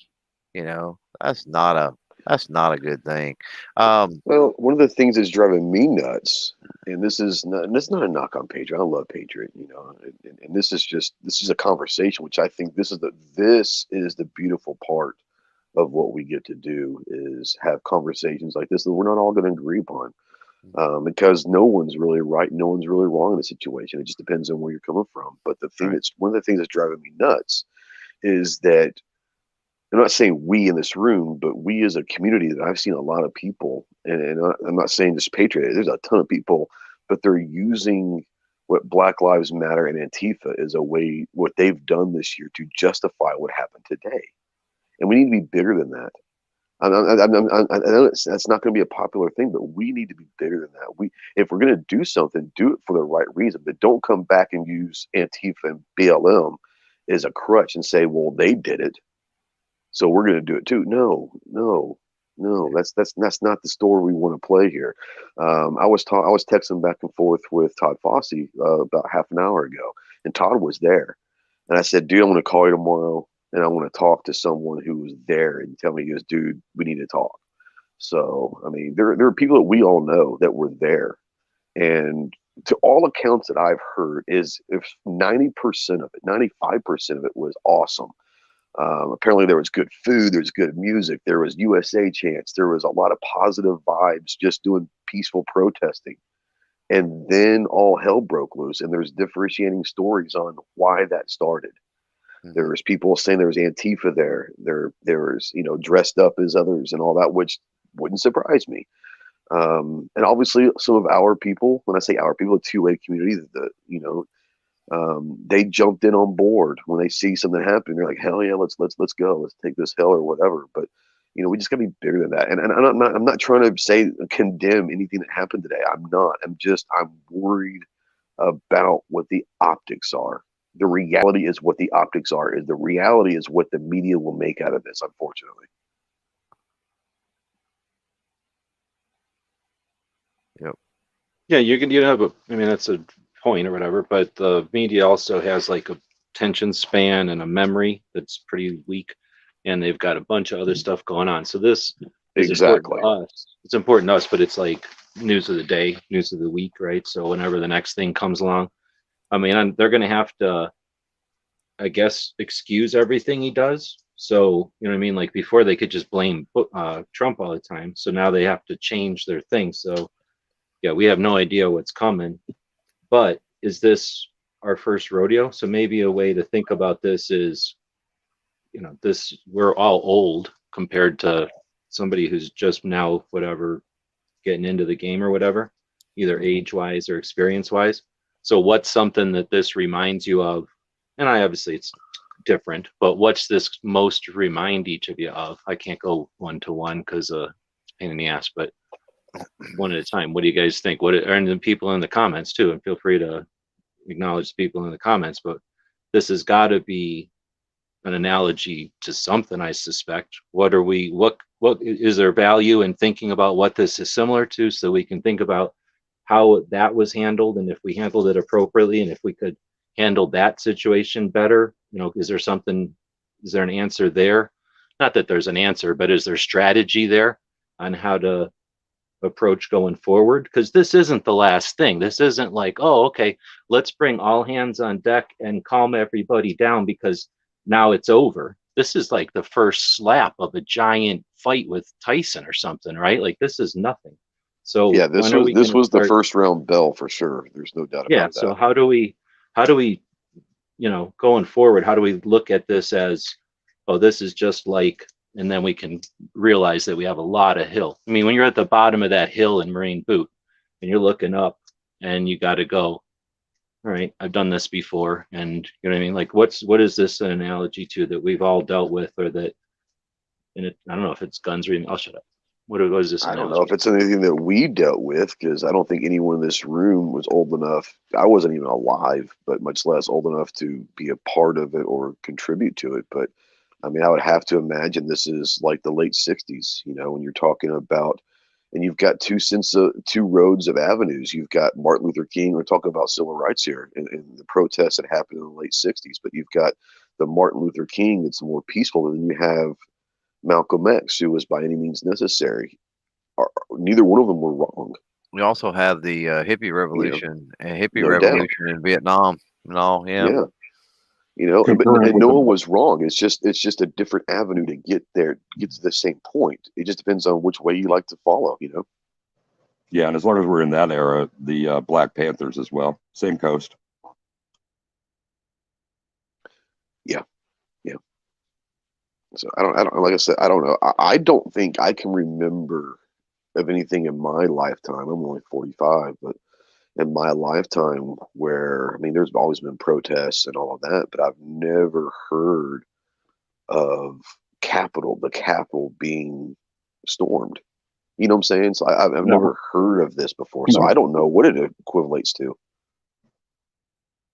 that's not a good thing. Well, one of the things that's driving me nuts, and this is not a knock on Patriot. I love Patriot, and this is a conversation, which I think this is the beautiful part of what we get to do, is have conversations like this that we're not all going to agree upon, because no one's really right, no one's really wrong in the situation. It just depends on where you're coming from. But one of the things that's driving me nuts is that, I'm not saying we in this room, but we as a community, that I've seen a lot of people, and I'm not saying just Patriot, there's a ton of people, but they're using what Black Lives Matter and Antifa is a way, what they've done this year, to justify what happened today. And we need to be bigger than that. I know that's not going to be a popular thing, but we need to be bigger than that. If we're going to do something, do it for the right reason, but don't come back and use Antifa and BLM as a crutch and say, well, they did it, so we're going to do it too. No. That's not the story we want to play here. I was texting back and forth with Todd Fossey about half an hour ago, and Todd was there, and I said, dude, I'm going to call you tomorrow, and I want to talk to someone who was there and tell me, he goes, dude, we need to talk. So, I mean, there are people that we all know that were there. And to all accounts that I've heard, is if 90% of it, 95% of it was awesome. Apparently there was good food, there's good music, there was USA chants, there was a lot of positive vibes, just doing peaceful protesting. And then all hell broke loose, and there's differentiating stories on why that started. There was people saying there was Antifa there. There was, dressed up as others and all that, which wouldn't surprise me. And obviously some of our people, when I say our people, a two-way community, they jumped in on board when they see something happen. They're like, hell yeah, let's go. Let's take this hell or whatever. But, we just gotta be bigger than that. And I'm not trying to condemn anything that happened today. I'm not. I'm worried about what the optics are. The reality is what the optics are. The reality is what the media will make out of this, unfortunately. Yep. Yeah, you can have that's a point or whatever, but the media also has like a attention span and a memory that's pretty weak, and they've got a bunch of other stuff going on. So this is exactly important to us. It's important to us, but it's like news of the day, news of the week, right? So whenever the next thing comes along, they're going to have to, I guess, excuse everything he does. So, like before they could just blame Trump all the time. So now they have to change their thing. So yeah, we have no idea what's coming, but is this our first rodeo? So maybe a way to think about this is, we're all old compared to somebody who's just now, getting into the game or whatever, either age-wise or experience-wise. So what's something that this reminds you of? And I obviously it's different, but what's this most remind each of you of? I can't go one-to-one because it's a pain in the ass, but one at a time. What do you guys think? What are the people in the comments too? And feel free to acknowledge the people in the comments, but this has got to be an analogy to something, I suspect. What is there value in thinking about what this is similar to, so we can think about how that was handled, and if we handled it appropriately, and if we could handle that situation better? Is there an answer there? Not that there's an answer, but is there strategy there on how to approach going forward? Because this isn't the last thing. This isn't like, oh, okay, let's bring all hands on deck and calm everybody down because now it's over. This is like the first slap of a giant fight with Tyson or something, right? Like, this is nothing. So yeah, this was the first round bell for sure. There's no doubt about that. So how do we going forward, how do we look at this as, oh, this is just like, and then we can realize that we have a lot of hill. I mean, when you're at the bottom of that hill in Marine Boot and you're looking up and you got to go, all right, I've done this before. And you know what I mean? Like, what is this an analogy to that we've all dealt with, or that, I don't know if it's guns or, I'll shut up. What is this analogy? I don't know if it's anything that we dealt with, because I don't think anyone in this room was old enough. I wasn't even alive, but much less old enough to be a part of it or contribute to it. But I mean, I would have to imagine this is like the late 60s, when you're talking about, and you've got two roads of avenues. You've got Martin Luther King. We're talking about civil rights here and the protests that happened in the late 60s. But you've got the Martin Luther King that's more peaceful, and then you have Malcolm X, who was by any means necessary. Neither one of them were wrong. We also have the hippie revolution and No revolution in Vietnam and all. Yeah. But no one was wrong. It's just a different avenue to get there, get to the same point. It just depends on which way you like to follow. Yeah, and as long as we're in that era, the Black Panthers as well, same coast. Yeah. So I don't like I said, I don't know. I don't think I can remember of anything in my lifetime. I'm only 45, but in my lifetime where, I mean, there's always been protests and all of that, but I've never heard of the Capitol being stormed. You know what I'm saying? So I've never heard of this before. So I don't know what it equates to.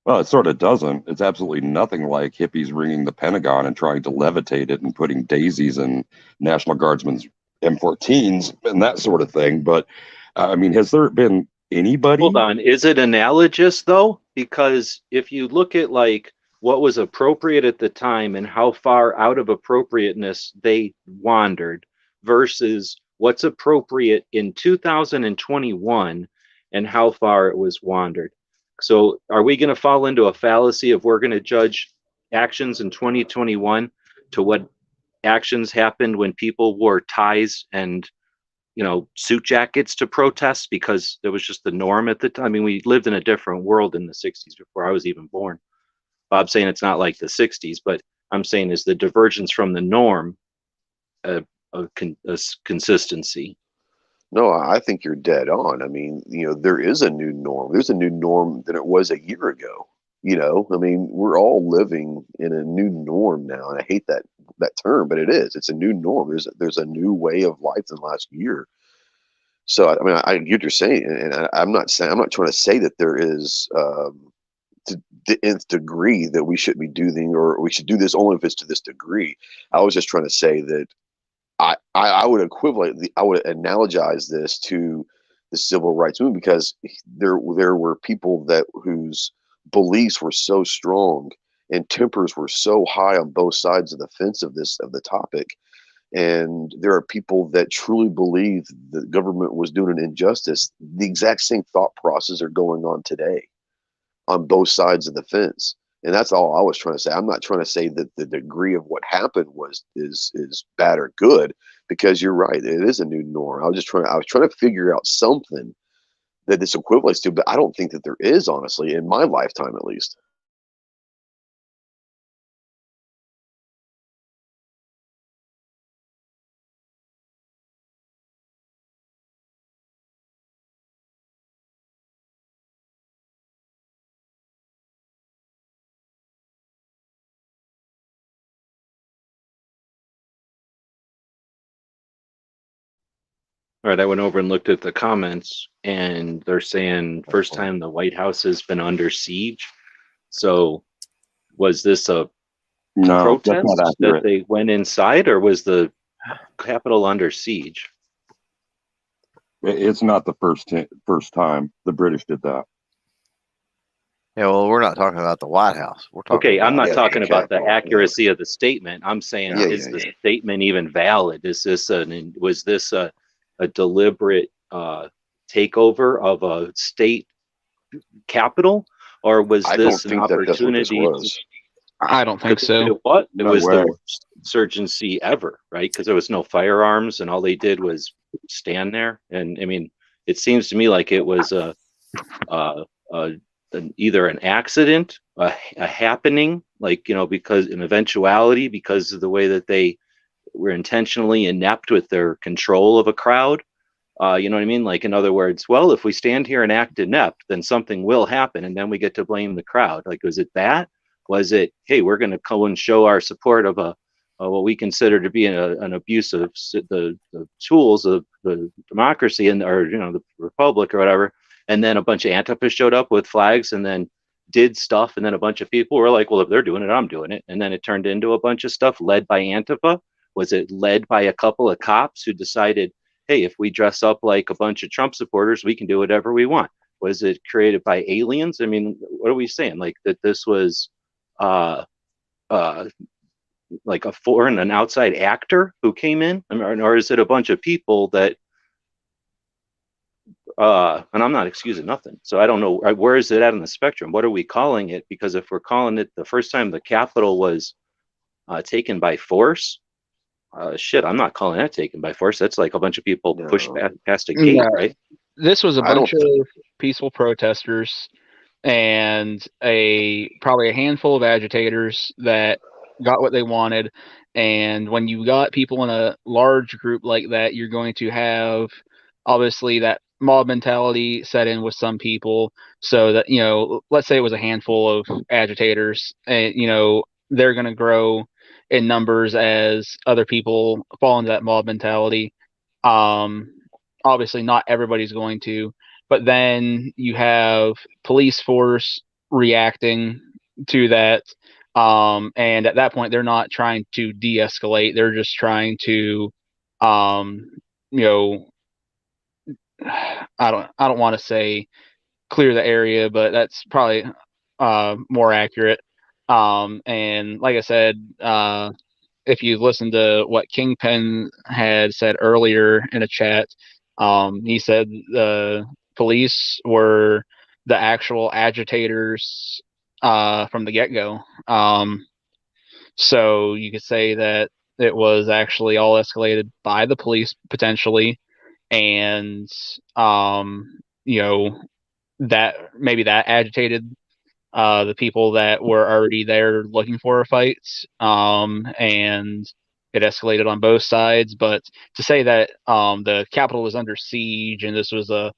Well, it sort of doesn't. It's absolutely nothing like hippies ringing the Pentagon and trying to levitate it and putting daisies in National Guardsmen's M14s and that sort of thing. But I mean, has there been anybody? Hold on. Is it analogous though? Because if you look at like what was appropriate at the time and how far out of appropriateness they wandered versus what's appropriate in 2021 and how far it was wandered. So are we going to fall into a fallacy of we're going to judge actions in 2021 to what actions happened when people wore ties and suit jackets to protest because it was just the norm at the time? I mean, we lived in a different world in the 60s before I was even born. Bob's saying it's not like the 60s, but I'm saying is the divergence from the norm a consistency. No, I think you're dead on. I mean, there is a new norm. There's a new norm than it was a year ago. I mean, we're all living in a new norm now, and I hate that term, but it is. It's a new norm. There's a new way of life than last year. So I mean, I get what you're saying, and I'm not trying to say that there is to the nth degree that we shouldn't be doing, or we should do this only if it's to this degree. I was just trying to say that I would analogize this to the civil rights movement, because there were people whose beliefs were so strong and tempers were so high on both sides of the fence of the topic. And there are people that truly believe the government was doing an injustice. The exact same thought process are going on today on both sides of the fence. And that's all I was trying to say. I'm not trying to say that the degree of what happened is bad or good, because you're right. It is a new norm. I was trying to figure out something that this equates to, but I don't think that there is, honestly, in my lifetime at least. All right, I went over and looked at the comments, and they're saying first time the White House has been under siege. So, was this a No, that's protest not that accurate. they went inside, or was the Capitol under siege? It's not the first time the British did that. Yeah, well, we're not talking about the White House. We're talking Okay, I'm about not talking about the Capitol, yeah. accuracy of the statement. I'm saying, Yeah, is yeah, the yeah. statement even valid? Was this a deliberate takeover of a state capital, or was I don't this an think that that's what this opportunity? was. I don't think so. It was. It No was way. the worst insurgency ever, right? Because there was no firearms, and all they did was stand there. And I mean, it seems to me like it was either an accident, a happening, like, because an eventuality, because of the way that they were intentionally inept with their control of a crowd. You know what I mean? Like, in other words, well, if we stand here and act inept, then something will happen, and then we get to blame the crowd. Like, was it that? Was it, hey, we're going to go and show our support of what we consider to be an abuse of the tools of the democracy or the republic or whatever, and then a bunch of Antifa showed up with flags and then did stuff, and then a bunch of people were like, well, if they're doing it, I'm doing it, and then it turned into a bunch of stuff led by Antifa. Was it led by a couple of cops who decided, hey, if we dress up like a bunch of Trump supporters, we can do whatever we want? Was it created by aliens? I mean, what are we saying? Like, that this was uh, like an outside actor who came in? I mean, or is it a bunch of people that, and I'm not excusing nothing. So I don't know, where is it at in the spectrum? What are we calling it? Because if we're calling it the first time the Capitol was taken by force, shit, I'm not calling that taken by force. That's like a bunch of people pushed past a gate, No. right? This was a I don't bunch of peaceful protesters and probably a handful of agitators that got what they wanted. And when you got people in a large group like that, you're going to have obviously that mob mentality set in with some people. So that, let's say it was a handful of agitators, and they're going to grow in numbers as other people fall into that mob mentality. Obviously not everybody's going to, but then you have police force reacting to that. And at that point, they're not trying to de-escalate. They're just trying to, you know, I don't want to say clear the area, but that's probably more accurate. And like I said, if you listen to what Kingpin had said earlier in a chat, he said the police were the actual agitators from the get-go. So you could say that it was actually all escalated by the police potentially, and that maybe that agitated the people that were already there looking for a fight, and it escalated on both sides. But to say that the Capitol was under siege and this was a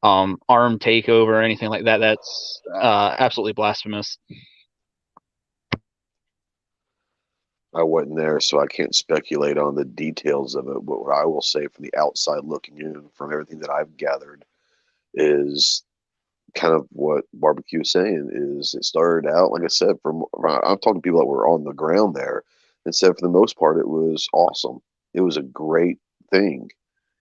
armed takeover or anything like that, that's absolutely blasphemous. I wasn't there, so I can't speculate on the details of it. But what I will say from the outside looking in, from everything that I've gathered, is kind of what Barbecue is saying. Is it started out, like I said, I'm talking to people that were on the ground there, and said for the most part it was awesome. It was a great thing,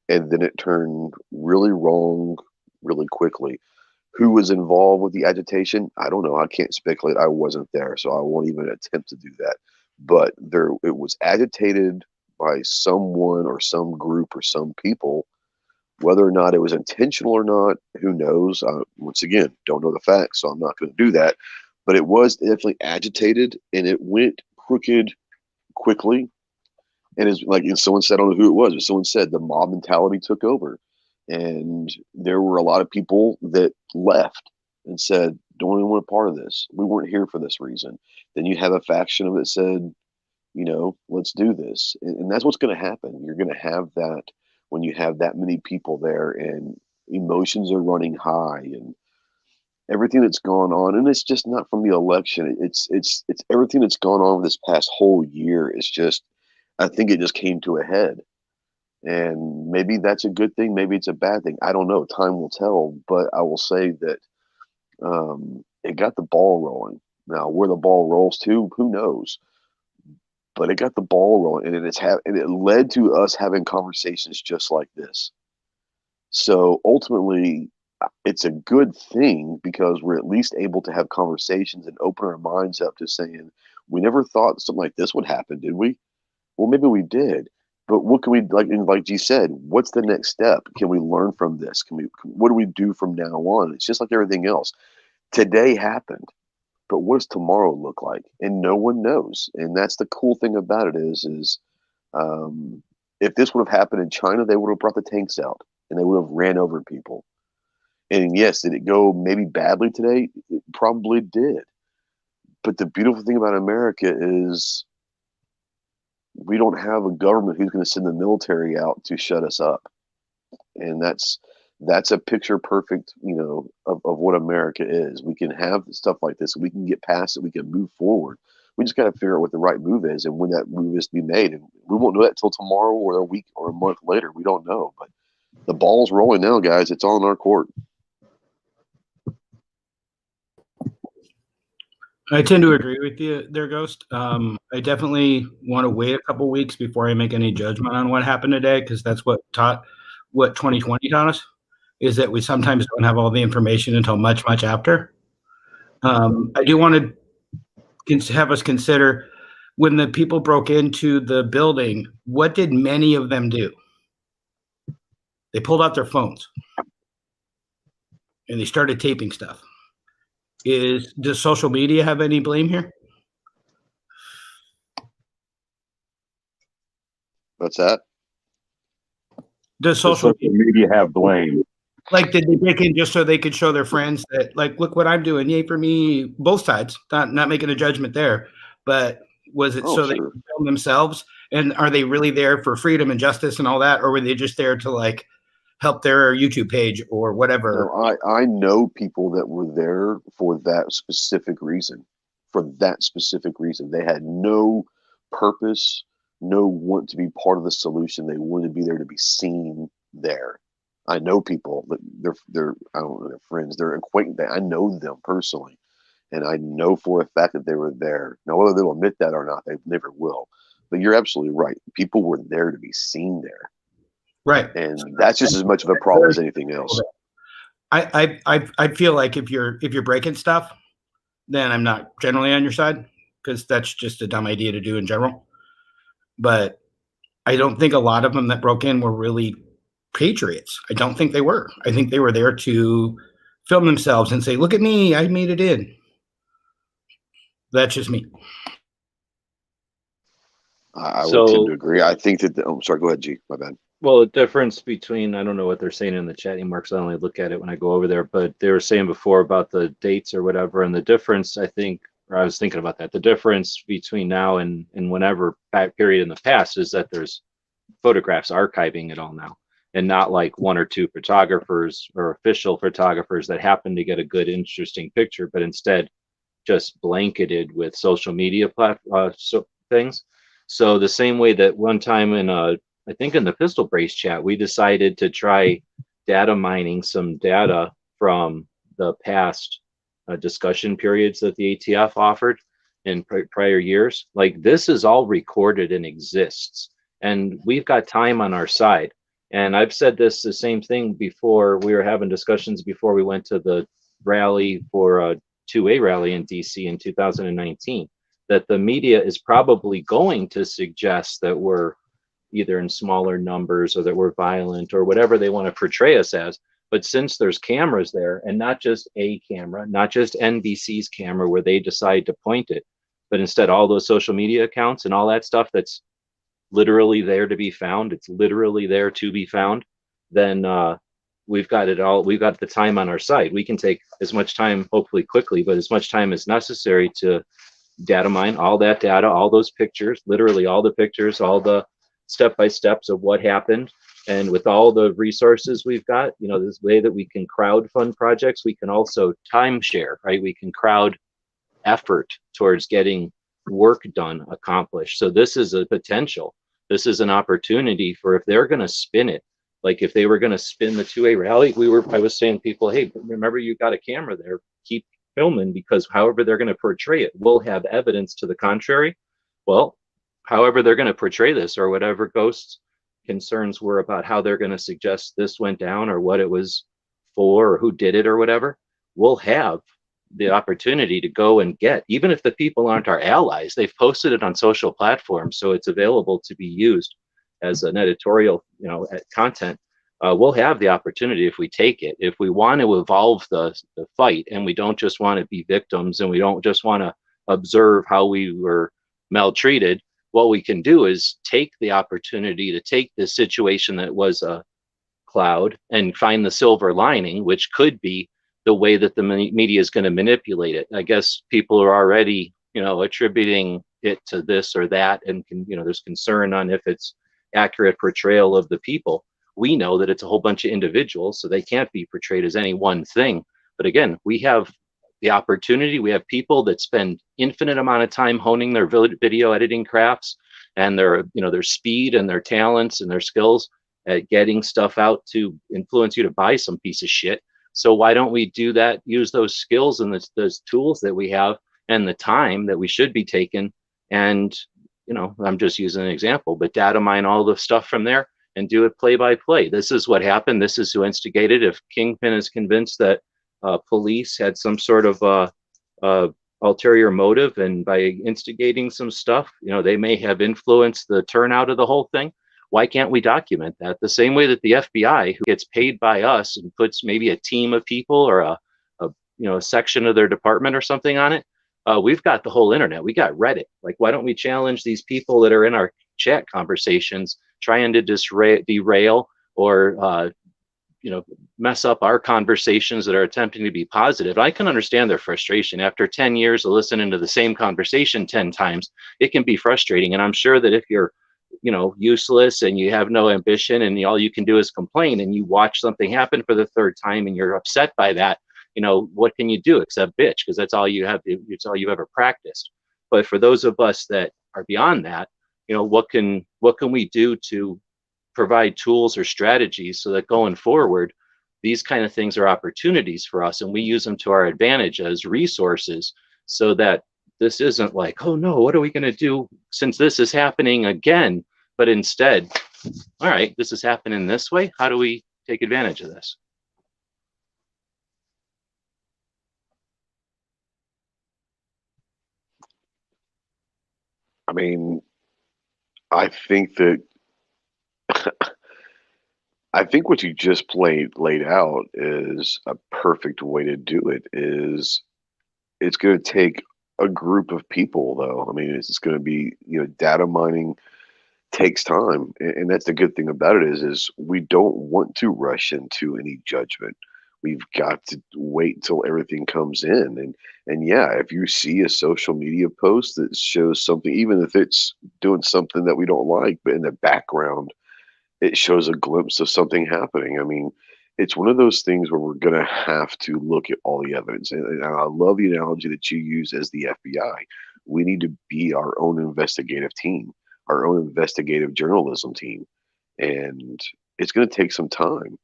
and then it turned really wrong really quickly. Who was involved with the agitation? I don't know. I can't speculate. I wasn't there, so I won't even attempt to do that. But it was agitated by someone or some group or some people. Whether or not it was intentional or not, who knows? Once again, don't know the facts, so I'm not going to do that. But it was definitely agitated, and it went crooked quickly. And it's like someone said, I don't know who it was, but someone said the mob mentality took over. And there were a lot of people that left and said, don't even want a part of this. We weren't here for this reason. Then you have a faction of it said, let's do this. And that's what's going to happen. You're going to have that when you have that many people there and emotions are running high and everything that's gone on. And it's just not from the election. It's everything that's gone on this past whole year. It's just, I think it just came to a head. And maybe that's a good thing. Maybe it's a bad thing. I don't know. Time will tell. But I will say that it got the ball rolling. Now, where the ball rolls to, who knows? But it got the ball rolling, and it led to us having conversations just like this. So ultimately, it's a good thing because we're at least able to have conversations and open our minds up to saying, we never thought something like this would happen, did we? Well, maybe we did. But what can we, like G said, what's the next step? Can we learn from this? What do we do from now on? It's just like everything else. Today happened, but what does tomorrow look like? And no one knows. And that's the cool thing about it is if this would have happened in China, they would have brought the tanks out and they would have ran over people. And yes, did it go maybe badly today? It probably did. But the beautiful thing about America is we don't have a government who's going to send the military out to shut us up. And that's a picture perfect, of what America is. We can have stuff like this. We can get past it. We can move forward. We just got to figure out what the right move is and when that move is to be made. And we won't know that till tomorrow or a week or a month later. We don't know. But the ball's rolling now, guys. It's all in our court. I tend to agree with you there, Ghost. I definitely want to wait a couple weeks before I make any judgment on what happened today, because that's what 2020 taught us, is that we sometimes don't have all the information until much, much after. I do want to have us consider, when the people broke into the building, what did many of them do? They pulled out their phones and they started taping stuff. Does social media have any blame here? What's that? Does social media have blame? Like, did they break in just so they could show their friends that, like, look what I'm doing? Yay for me. Both sides. Not making a judgment there, but was it so they could film themselves? And are they really there for freedom and justice and all that, or were they just there to like help their YouTube page or whatever? No, I know people that were there for that specific reason. For that specific reason, they had no purpose, no want to be part of the solution. They wanted to be there to be seen there. I know people that they're I don't know, they're friends, they're acquaintances. I know them personally, and I know for a fact that they were there. Now, whether they'll admit that or not, they never will. But you're absolutely right. People were there to be seen there. Right. And that's just as much of a problem as anything else. I feel like if you're breaking stuff, then I'm not generally on your side, because that's just a dumb idea to do in general. But I don't think a lot of them that broke in were really patriots. I don't think they were. I think they were there to film themselves and say, look at me, I made it in. That's just me. I would tend to agree. I think that sorry, go ahead, G. My bad. Well, the difference between, I don't know what they're saying in the chat anymore because I only look at it when I go over there, but they were saying before about the dates or whatever, and the difference, I think, or I was thinking about that, the difference between now and whenever period in the past is that there's photographs archiving it all now, and not like one or two photographers or official photographers that happen to get a good, interesting picture, but instead just blanketed with social media things. So the same way that one time I think in the Pistol Brace chat, we decided to try data mining some data from the past discussion periods that the ATF offered in prior years. Like, this is all recorded and exists, and we've got time on our side. And I've said the same thing before. We were having discussions before we went to the rally for a 2A rally in DC in 2019, that the media is probably going to suggest that we're either in smaller numbers or that we're violent or whatever they want to portray us as. But since there's cameras there, and not just a camera, not just NBC's camera where they decide to point it, but instead all those social media accounts and all that stuff that's literally there to be found, it's literally there to be found, then we've got it all. We've got the time on our side. We can take as much time, hopefully quickly, but as much time as necessary to data mine all that data, all those pictures, literally all the pictures, all the step-by-steps of what happened. And with all the resources we've got, this way that we can crowd fund projects, we can also timeshare, right? We can crowd effort towards getting work done, accomplished. So this is a potential This is an opportunity for, if they're going to spin it, like if they were going to spin the 2A rally, I was saying to people, hey, remember you got a camera there, keep filming, because however they're going to portray it, we'll have evidence to the contrary. Well, however they're going to portray this, or whatever Ghost's concerns were about how they're going to suggest this went down, or what it was for, or who did it, or whatever, we'll have the opportunity to go and get, even if the people aren't our allies, they've posted it on social platforms, so it's available to be used as an editorial, content. We'll have the opportunity, if we take it, if we want to evolve the fight, and we don't just want to be victims, and we don't just want to observe how we were maltreated. What we can do is take the opportunity to take this situation that was a cloud and find the silver lining, which could be the way that the media is going to manipulate it. I guess people are already, attributing it to this or that, and there's concern on if it's accurate portrayal of the people. We know that it's a whole bunch of individuals, so they can't be portrayed as any one thing. But again, we have the opportunity. We have people that spend infinite amount of time honing their video editing crafts and their speed and their talents and their skills at getting stuff out to influence you to buy some piece of shit. So why don't we do that, use those skills and those tools that we have and the time that we should be taking, and, I'm just using an example, but data mine all the stuff from there and do it play by play. This is what happened. This is who instigated. If Kingpin is convinced that police had some sort of ulterior motive, and by instigating some stuff, they may have influenced the turnout of the whole thing. Why can't we document that? The same way that the FBI, who gets paid by us and puts maybe a team of people or a section of their department or something on it, we've got the whole internet. We got Reddit. Like, why don't we challenge these people that are in our chat conversations trying to derail or mess up our conversations that are attempting to be positive? I can understand their frustration. After 10 years of listening to the same conversation 10 times, it can be frustrating. And I'm sure that if you're useless and you have no ambition and all you can do is complain, and you watch something happen for the third time and you're upset by that, what can you do except bitch? Because that's all you have. It's all you've ever practiced. But for those of us that are beyond that, what can we do to provide tools or strategies so that going forward, these kind of things are opportunities for us, and we use them to our advantage as resources, so that this isn't like, oh no, what are we going to do since this is happening again? But instead, all right, this is happening this way. How do we take advantage of this? I mean, I think that I think what you just laid out is a perfect way to do it. It's going to take a group of people, though. I mean, it's going to be, data mining takes time, and that's the good thing about it is we don't want to rush into any judgment. We've got to wait until everything comes in, and yeah, if you see a social media post that shows something, even if it's doing something that we don't like, but in the background it shows a glimpse of something happening. I mean, it's one of those things where we're going to have to look at all the evidence. And I love the analogy that you use as the FBI. We need to be our own investigative team, our own investigative journalism team. And it's going to take some time.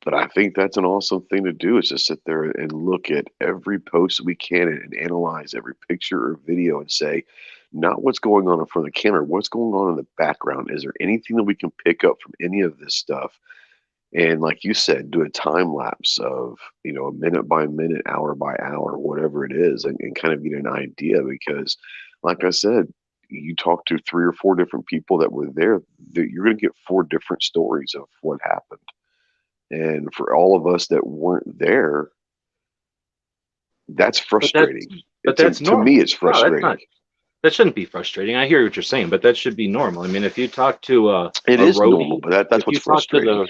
But I think that's an awesome thing to do, is to sit there and look at every post that we can and analyze every picture or video and say, not what's going on in front of the camera, what's going on in the background. Is there anything that we can pick up from any of this stuff? And like you said, do a time lapse of, a minute by minute, hour by hour, whatever it is, and kind of get an idea. Because like I said, you talk to 3 or 4 different people that were there, you're going to get 4 different stories of what happened. And for all of us that weren't there, that's frustrating. But that's to me, it's frustrating. No, that shouldn't be frustrating. I hear what you're saying, but that should be normal. I mean, if you talk to it a is roadie, normal, but that's what's frustrating.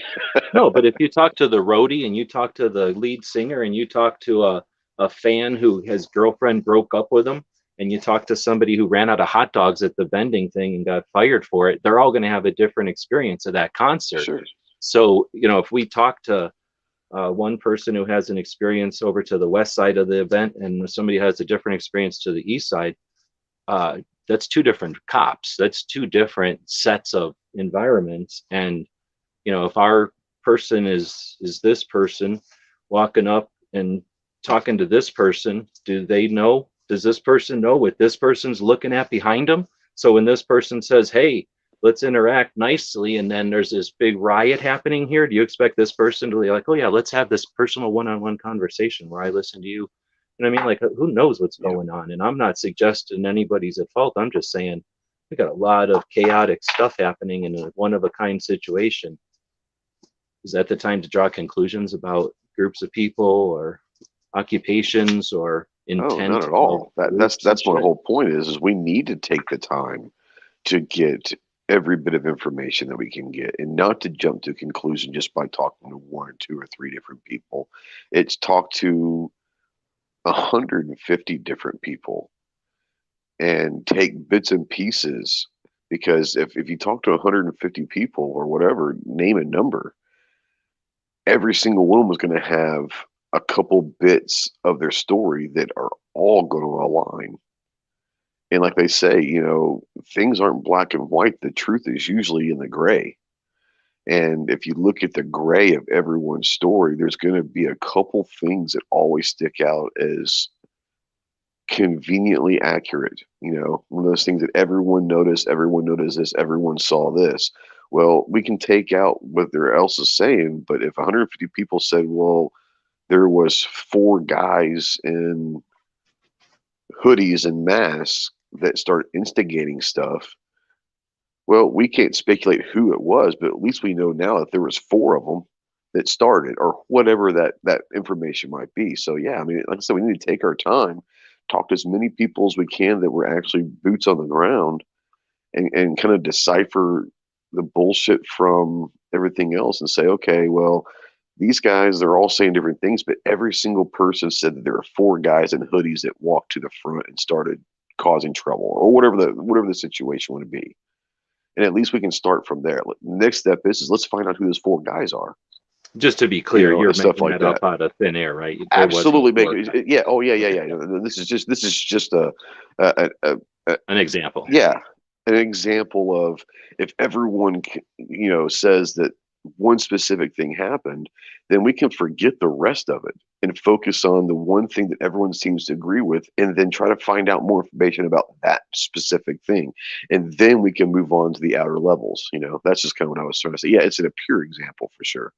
No, but if you talk to the roadie and you talk to the lead singer and you talk to a fan who his girlfriend broke up with him, and you talk to somebody who ran out of hot dogs at the vending thing and got fired for it, they're all going to have a different experience of that concert. Sure. So, if we talk to one person who has an experience over to the west side of the event and somebody has a different experience to the east side, that's two different cops. That's two different sets of environments. And, you know, if our person is this person walking up and talking to this person, do they know? Does this person know what this person's looking at behind them? So when this person says, hey, let's interact nicely, and then there's this big riot happening here, do you expect this person to be like, oh yeah, let's have this personal one-on-one conversation where I listen to you? And I mean, like, who knows what's going on? And I'm not suggesting anybody's at fault. I'm just saying we got a lot of chaotic stuff happening in a one-of-a-kind situation. Is that the time to draw conclusions about groups of people or occupations or intent? No, not at all. That's my whole point is we need to take the time to get every bit of information that we can get, and not to jump to conclusion just by talking to one or two or three different people. It's talk to 150 different people and take bits and pieces, because if you talk to 150 people or whatever, name a number, every single one was going to have a couple bits of their story that are all going to align. And like they say, you know, things aren't black and white. The truth is usually in the gray. And if you look at the gray of everyone's story, there's going to be a couple things that always stick out as conveniently accurate. You know, one of those things that everyone noticed this, everyone saw this. Well, we can take out what there else is saying, but if 150 people said, well, there was 4 guys in hoodies and masks that started instigating stuff, well, we can't speculate who it was, but at least we know now that there was 4 of them that started, or whatever that information might be. So yeah, I mean, like I said, we need to take our time, talk to as many people as we can that were actually boots on the ground, and kind of decipher the bullshit from everything else and say, okay, well, these guys, they're all saying different things, but every single person said that there are 4 guys in hoodies that walked to the front and started causing trouble, or whatever the situation would be. And at least we can start from there. Next step is let's find out who those 4 guys are. Just to be clear, you're making stuff like that up out of thin air, right? Absolutely, yeah. Oh, yeah. This is just an example. Yeah, an example of, if everyone says that one specific thing happened, then we can forget the rest of it and focus on the one thing that everyone seems to agree with, and then try to find out more information about that specific thing, and then we can move on to the outer levels. You know, that's just kind of what I was trying to say. Yeah, it's a pure example for sure.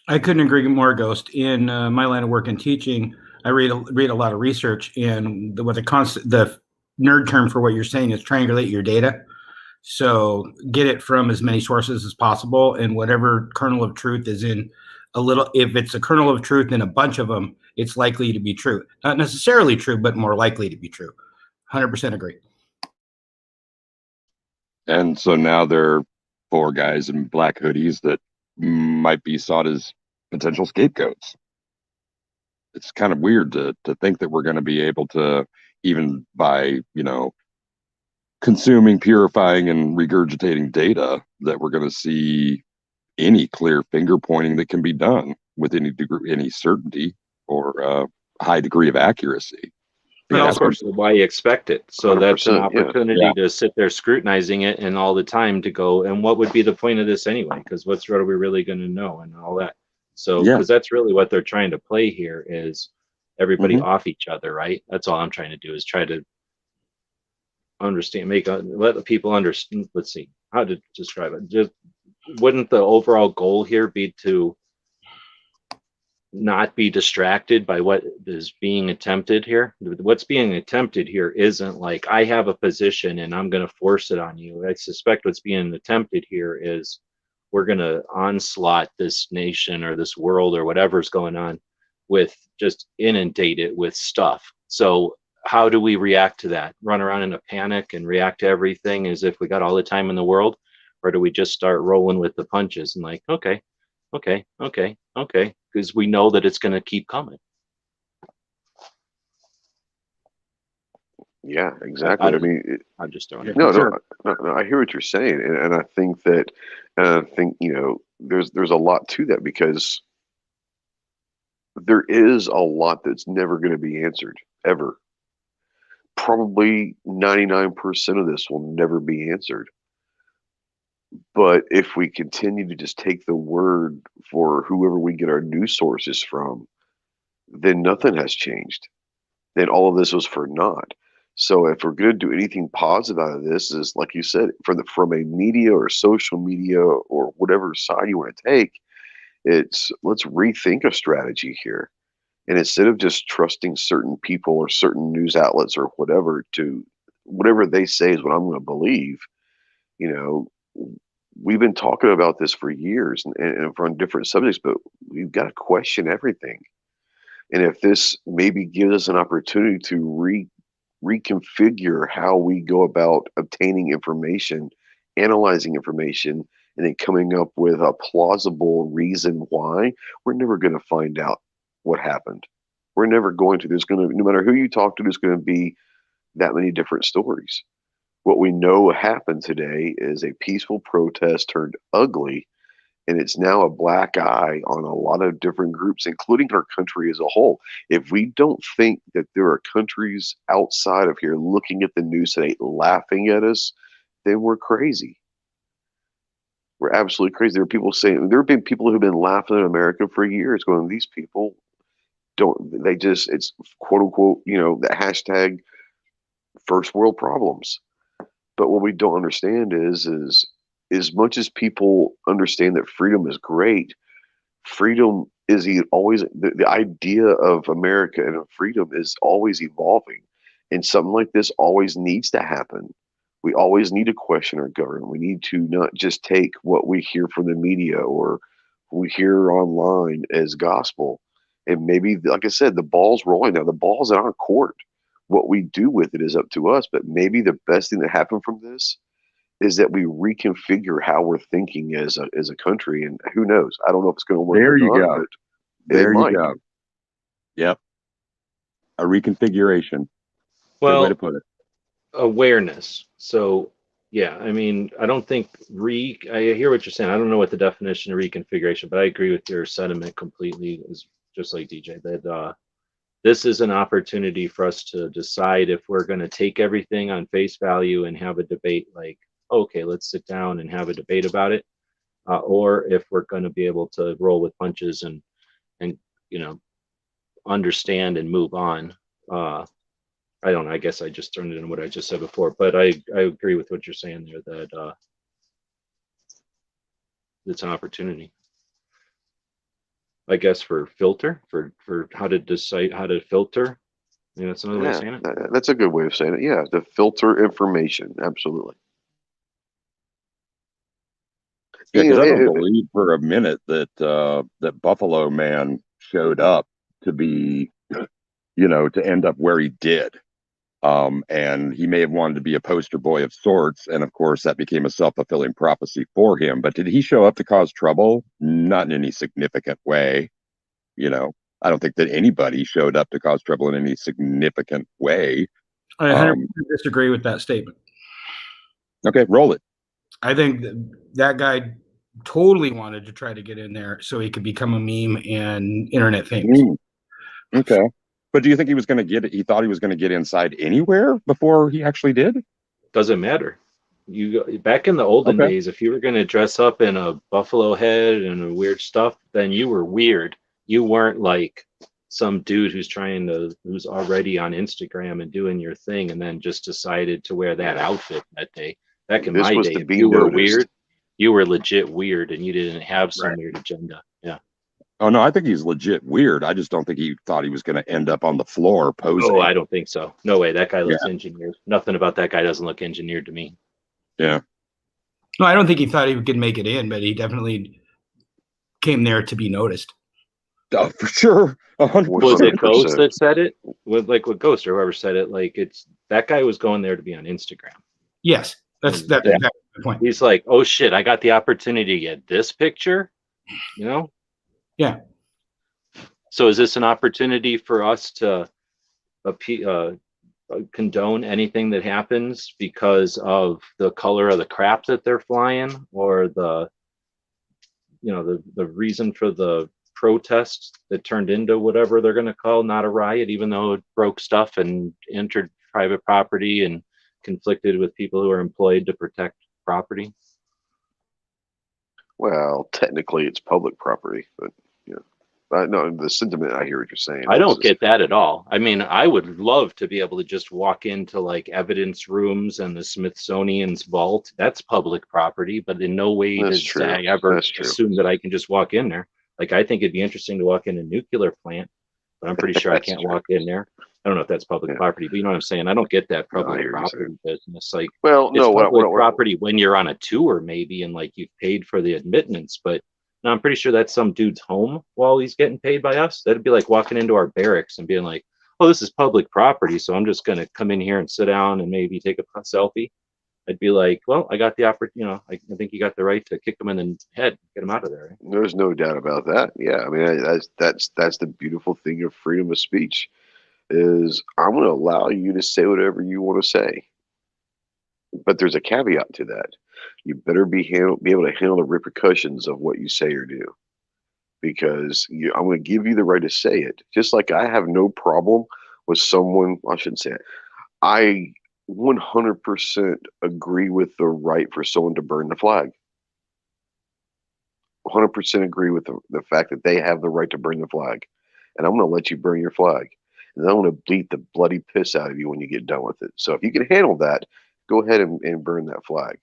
I couldn't agree more, Ghost. In my line of work in teaching, I read a lot of research, and the nerd term for what you're saying is triangulate your data. So get it from as many sources as possible, and whatever kernel of truth is in if it's a kernel of truth in a bunch of them, it's likely to be true. Not necessarily true, but more likely to be true. 100% agree. And so now there are 4 guys in black hoodies that might be sought as potential scapegoats. It's kind of weird to think that we're going to be able to, even by, consuming, purifying, and regurgitating data, that we're going to see any clear finger pointing that can be done with any degree, any certainty, or high degree of accuracy. But also why you expect it. So that's an opportunity to sit there scrutinizing it, and all the time to go, and what would be the point of this anyway? Because what are we really going to know, and all that. So, because that's really what they're trying to play here, is everybody off each other, right? That's all I'm trying to do, is try to understand, let the people understand. Let's see how to describe it. Just, wouldn't the overall goal here be to not be distracted by what is being attempted here? What's being attempted here isn't like, I have a position and I'm going to force it on you. I suspect what's being attempted here is, we're going to onslaught this nation or this world or whatever's going on, with just inundate it with stuff. So how do we react to that? Run around in a panic and react to everything as if we got all the time in the world? Or do we just start rolling with the punches and like, okay, because we know that it's going to keep coming? Yeah, exactly. I mean, I'm just throwing it. No, I hear what you're saying, and I think that, there's a lot to that, because there is a lot that's never going to be answered ever. probably 99% of this will never be answered. But if we continue to just take the word for whoever we get our news sources from, then nothing has changed. Then all of this was for naught. So if we're going to do anything positive out of this, is like you said, from a media or social media or whatever side you want to take, it's let's rethink a strategy here. And instead of just trusting certain people or certain news outlets or whatever to whatever they say is what I'm going to believe, you know, we've been talking about this for years and from different subjects, but we've got to question everything. And if this maybe gives us an opportunity to reconfigure how we go about obtaining information, analyzing information, and then coming up with a plausible reason why, we're never going to find out what happened. We're never going to. There's going to, no matter who you talk to, there's going to be that many different stories. What we know happened today is a peaceful protest turned ugly, and it's now a black eye on a lot of different groups, including our country as a whole. If we don't think that there are countries outside of here looking at the news today, laughing at us, then we're crazy. We're absolutely crazy. There are people saying, there have been people who've been laughing at America for years, going, these people don't, they just, it's quote unquote, you know, the hashtag first world problems. But what we don't understand is as much as people understand that freedom is great, freedom is always the idea of America and of freedom is always evolving. And something like this always needs to happen. We always need to question our government. We need to not just take what we hear from the media or we hear online as gospel. And maybe, like I said, the ball's rolling now. The ball's in our court. What we do with it is up to us. But maybe the best thing that happened from this is that we reconfigure how we're thinking as a country. And who knows? I don't know if it's going to work. There you not, go. There you might. go. Yep. A reconfiguration. Well, good way to put it. Awareness. So, yeah, I mean, I don't think I hear what you're saying. I don't know what the definition of reconfiguration, but I agree with your sentiment completely. Is just like DJ that this is an opportunity for us to decide if we're going to take everything on face value and have a debate like, okay, let's sit down and have a debate about it, or if we're going to be able to roll with punches and you know, understand and move on. I don't know. I guess I just turned it into what I just said before, but I agree with what you're saying there that it's an opportunity. I guess for filter, for how to decide how to filter. Yeah, that's another way of saying it. That's a good way of saying it. Yeah, to filter information. Absolutely. Yeah, because I don't believe for a minute that that Buffalo Man showed up to be, you know, to end up where he did. And he may have wanted to be a poster boy of sorts, and of course that became a self-fulfilling prophecy for him. But did he show up to cause trouble? Not in any significant way. You know, I don't think that anybody showed up to cause trouble in any significant way. I 100% disagree with that statement. Okay, roll it. I think that guy totally wanted to try to get in there so he could become a meme and internet famous. Okay. But do you think he was going to get it? He thought he was going to get inside anywhere before he actually did? Doesn't matter. You back in the olden days, if you were going to dress up in a buffalo head and weird stuff, then you were weird. You weren't like some dude who's already on Instagram and doing your thing and then just decided to wear that outfit that day. Back in my day, if you were weird, you were legit weird and you didn't have some weird agenda. Yeah. Oh, no, I think he's legit weird. I just don't think he thought he was going to end up on the floor posing. Oh, I don't think so. No way. That guy looks engineered. Nothing about that guy doesn't look engineered to me. Yeah. No, I don't think he thought he could make it in, but he definitely came there to be noticed. Oh, for sure. 100%. Was it Ghost that said it? With Ghost or whoever said it, like it's that guy was going there to be on Instagram. Yes, that's exactly the point. He's like, oh shit, I got the opportunity to get this picture, you know? Yeah. So is this an opportunity for us to condone anything that happens because of the color of the crap that they're flying, or the reason for the protest that turned into whatever they're going to call not a riot, even though it broke stuff and entered private property and conflicted with people who are employed to protect property? Well, technically it's public property, but no, the sentiment, I hear what you're saying. I don't get that at all. I mean, I would love to be able to just walk into like evidence rooms and the Smithsonian's vault. That's public property, but in no way does I ever assume that I can just walk in there. Like, I think it'd be interesting to walk in a nuclear plant, but I'm pretty sure I can't walk in there. I don't know if that's public property, but you know what I'm saying? I don't get that public property business. Like, well, it's public property when you're on a tour, maybe, and like you've paid for the admittance, but no, I'm pretty sure that's some dude's home while he's getting paid by us. That'd be like walking into our barracks and being like, oh, this is public property, so I'm just going to come in here and sit down and maybe take a selfie. I'd be like, well, I got the opportunity, I think you got the right to kick him in the head, get him out of there. Right? There's no doubt about that. Yeah, I mean, that's the beautiful thing of freedom of speech is I'm going to allow you to say whatever you want to say. But there's a caveat to that. You better be able to handle the repercussions of what you say or do, because I'm going to give you the right to say it. Just like I have no problem with someone, I shouldn't say it. I 100% agree with the right for someone to burn the flag. 100% agree with the fact that they have the right to burn the flag. And I'm going to let you burn your flag. And then I'm going to beat the bloody piss out of you when you get done with it. So if you can handle that, go ahead and burn that flag.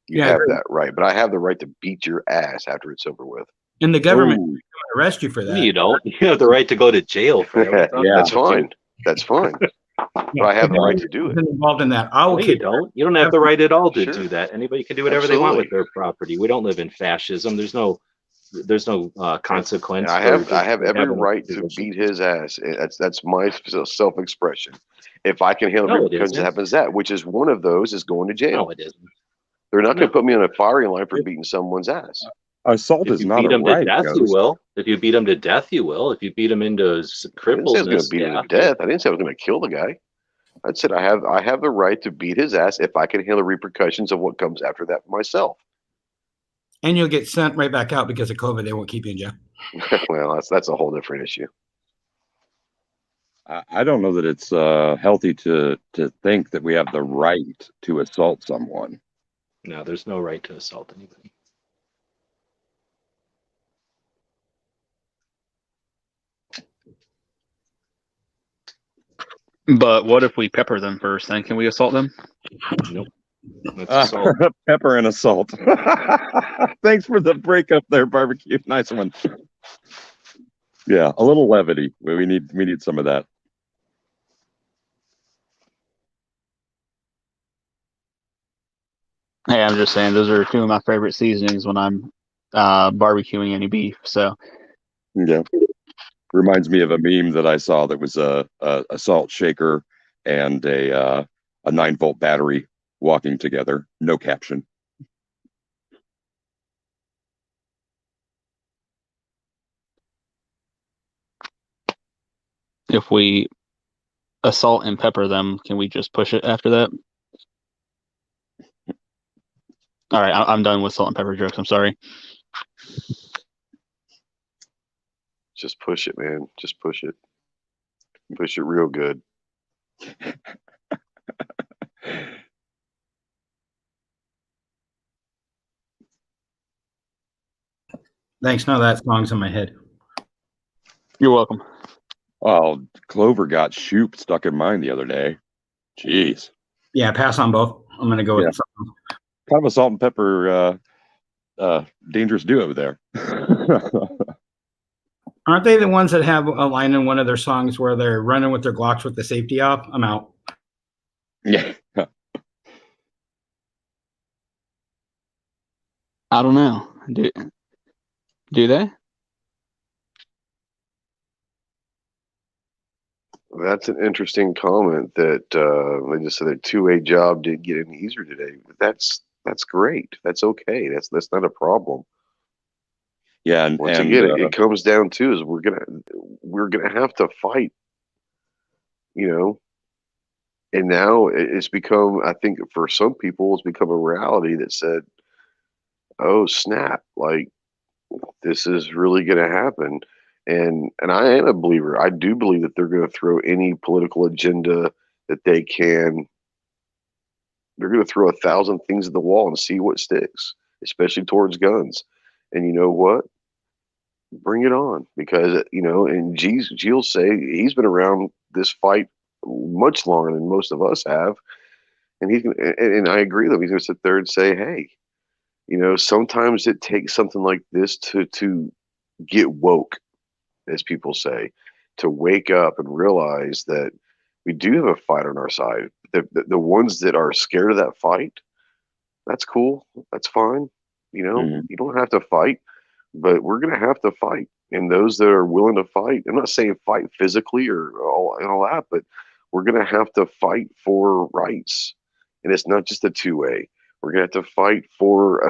You have that right, but I have the right to beat your ass after it's over with. And the government can arrest you for that. You don't. You have the right to go to jail for that. That's fine. That's fine. But I have the right to do it. Involved in that. You don't. You don't have the right at all to do that. Anybody can do whatever they want with their property. We don't live in fascism. There's no consequence. I have every right to beat his ass. That's my self-expression. If I can handle it, because it happens which is one of those is going to jail. No, it isn't. They're not going to put me on a firing line for beating someone's ass. Assault is not a right. You will. If you beat him to death, you will. If you beat him into cripples, I didn't say I was going to beat him to death. I didn't say I was going to kill the guy. I said I have the right to beat his ass if I can handle the repercussions of what comes after that myself. And you'll get sent right back out because of COVID. They won't keep you in jail. Well, that's a whole different issue. I don't know that it's healthy to think that we have the right to assault someone. No, there's no right to assault anybody. But what if we pepper them first? Then can we assault them? Nope. That's assault. Pepper and assault. Thanks for the breakup there, barbecue. Nice one. Yeah, a little levity. We need some of that. Hey, I'm just saying those are two of my favorite seasonings when I'm barbecuing any beef. So yeah, reminds me of a meme that I saw that was a salt shaker and a 9-volt battery walking together. No caption. If we assault and pepper them, can we just push it after that? All right, I'm done with salt and pepper jokes. I'm sorry. Just push it, man. Just push it. Push it real good. Thanks. No, that song's in my head. You're welcome. Oh, Clover got Shoop stuck in mine the other day. Jeez. Yeah, pass on both. I'm going to go with something. Kind of a salt and pepper dangerous duo there. Aren't they the ones that have a line in one of their songs where they're running with their Glocks with the safety off? I'm out. Yeah. I don't know. Do they? That's an interesting comment that they just said their 2A job didn't get any easier today. But that's great. That's okay. That's not a problem. Yeah, and once again, it comes down to is we're gonna have to fight, you know. And now it's become, I think, for some people, it's become a reality that said, "Oh snap! Like this is really gonna happen." And I am a believer. I do believe that they're going to throw any political agenda that they're going to throw 1,000 things at the wall and see what sticks, especially towards guns. And you know what? Bring it on, because and G'll say he's been around this fight much longer than most of us have, and and I agree with him. He's going to sit there and say, hey, sometimes it takes something like this to get woke, as people say, to wake up and realize that we do have a fight on our side. The ones that are scared of that fight, that's cool. That's fine. You don't have to fight, but we're going to have to fight. And those that are willing to fight, I'm not saying fight physically or all that, but we're going to have to fight for rights. And it's not just a two-way. We're going to have to fight for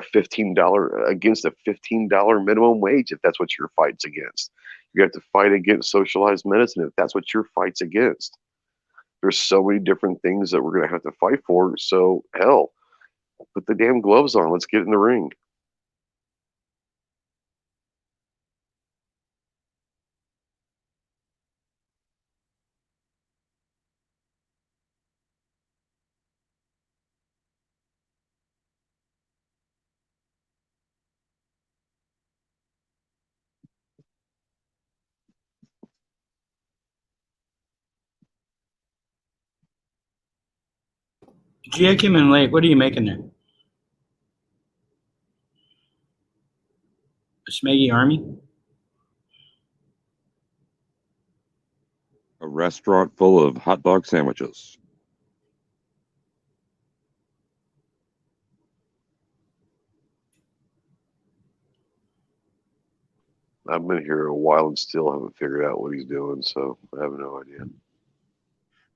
against a $15 minimum wage if that's what your fight's against. You have to fight against socialized medicine if that's what your fight's against. There's so many different things that we're going to have to fight for. So, hell, put the damn gloves on. Let's get in the ring. Gee, I came in late. What are you making there? A Smeggy Army? A restaurant full of hot dog sandwiches. I've been here a while and still haven't figured out what he's doing, so I have no idea.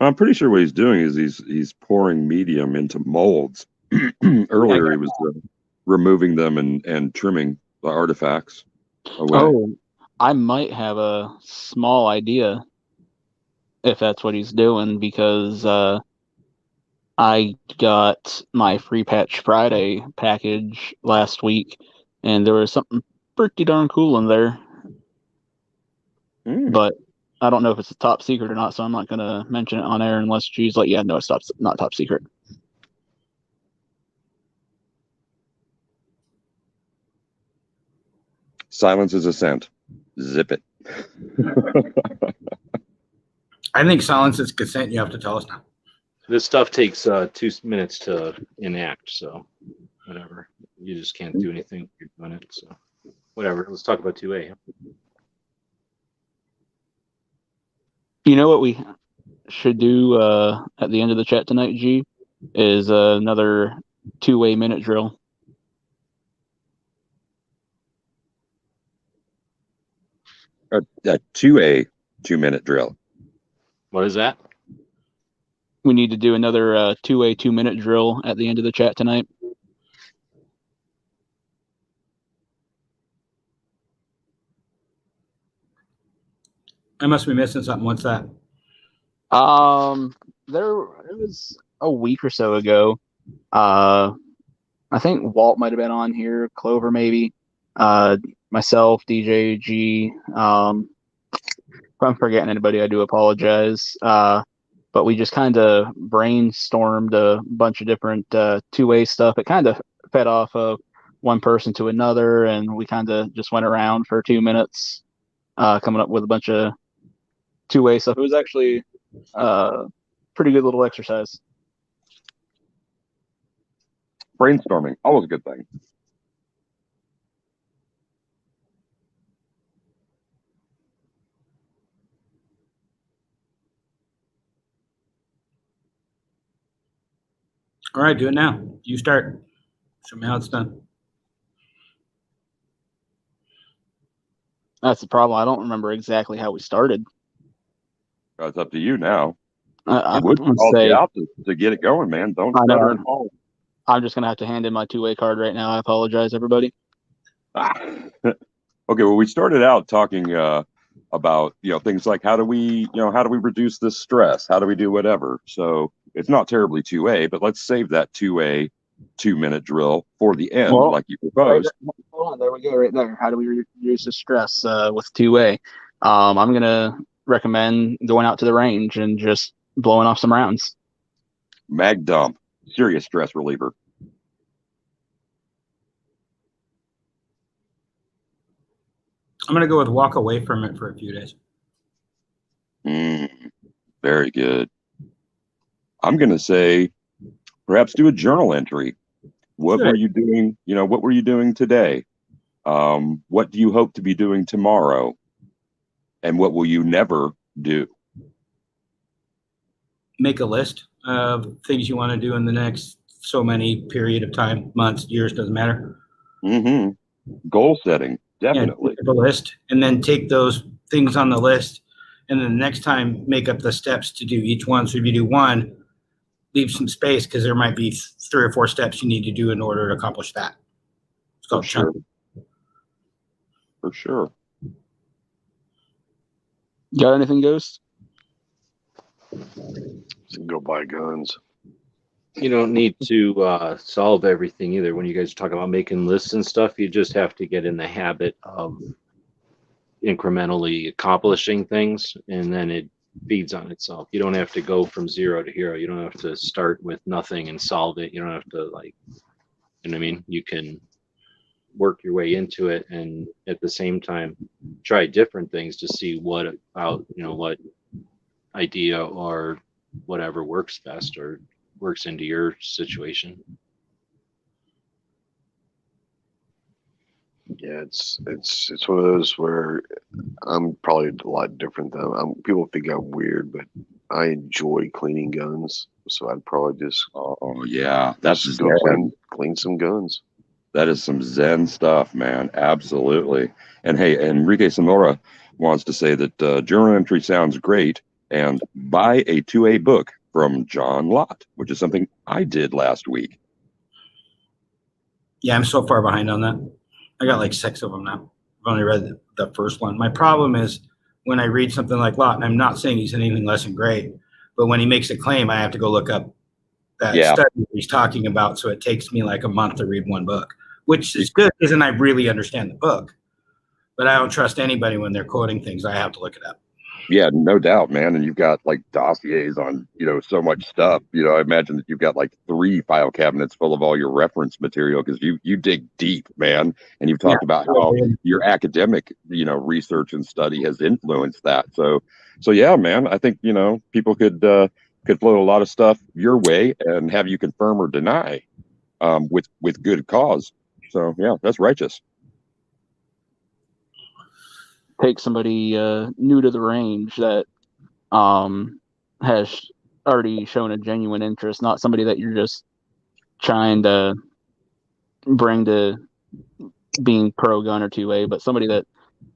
I'm pretty sure what he's doing is he's pouring medium into molds. Earlier, he was removing them and trimming the artifacts away. Oh, I might have a small idea if that's what he's doing, because I got my Free Patch Friday package last week, and there was something pretty darn cool in there. But I don't know if it's a top secret or not, so I'm not going to mention it on air unless she's like, yeah, no, it's not top secret. Silence is assent. Zip it. I think silence is consent. You have to tell us now. This stuff takes 2 minutes to enact, so whatever. You just can't do anything if you're doing it, so whatever. Let's talk about 2A. You know what we should do at the end of the chat tonight, G, is another 2-way minute drill. A 2A 2-minute drill. What is that? We need to do another 2-way 2-minute drill at the end of the chat tonight. I must be missing something. What's that? It was a week or so ago. I think Walt might have been on here, Clover maybe. Myself, DJ G. If I'm forgetting anybody, I do apologize. But we just kind of brainstormed a bunch of different 2-way stuff. It kind of fed off of one person to another, and we kind of just went around for 2 minutes, coming up with a bunch of 2-way stuff. It was actually pretty good little exercise. Brainstorming, always a good thing. All right, do it now. You start. Show me how it's done. That's the problem. I don't remember exactly how we started. It's up to you now. I would would call say you out to get it going, man. Don't stutter and fall. I'm just going to have to hand in my 2-way card right now. I apologize, everybody. Okay, well, we started out talking about things like how do we reduce this stress? How do we do whatever? So it's not terribly 2A, but let's save that 2A 2-minute drill for the end, like you proposed. Hold on, there we go, right there. How do we reduce the stress with 2A? I'm going to recommend going out to the range and just blowing off some rounds. Mag dump, serious stress reliever. I'm going to go with walk away from it for a few days. Very good. I'm going to say perhaps do a journal entry. What were you doing? What were you doing today? What do you hope to be doing tomorrow? And what will you never do? Make a list of things you want to do in the next so many period of time, months, years, doesn't matter. Goal setting, definitely. Yeah, a list, and then take those things on the list, and then the next time make up the steps to do each one. So if you do one, leave some space because there might be 3 or 4 steps you need to do in order to accomplish that. It's called chunking. For sure. Got anything, Ghost? Go buy guns. You don't need to solve everything either. When you guys talk about making lists and stuff, you just have to get in the habit of incrementally accomplishing things, and then it feeds on itself. You don't have to go from 0 to hero. You don't have to start with nothing and solve it. You don't have to, like, you know what I mean? You can work your way into it, and at the same time try different things to see what idea or whatever works best or works into your situation. Yeah, it's one of those where I'm probably a lot different than people think I'm weird, but I enjoy cleaning guns, so I'd probably just that's just go clean some guns. That is some Zen stuff, man. Absolutely. And hey, Enrique Sonora wants to say that journal entry sounds great, and buy a 2A book from John Lott, which is something I did last week. Yeah, I'm so far behind on that. I got like 6 of them now. I've only read the first one. My problem is when I read something like Lott, and I'm not saying he's anything less than great, but when he makes a claim, I have to go look up that study he's talking about. So it takes me like a month to read one book, which is good because then I really understand the book. But I don't trust anybody when they're quoting things. I have to look it up. Yeah, no doubt, man. And you've got like dossiers on, so much stuff. I imagine that you've got like 3 file cabinets full of all your reference material because you dig deep, man. And you've talked about how your academic, research and study has influenced that. So yeah, man, I think, people could float a lot of stuff your way and have you confirm or deny with good cause. So yeah, that's righteous. Take somebody new to the range that has already shown a genuine interest, not somebody that you're just trying to bring to being pro gun or 2A, but somebody that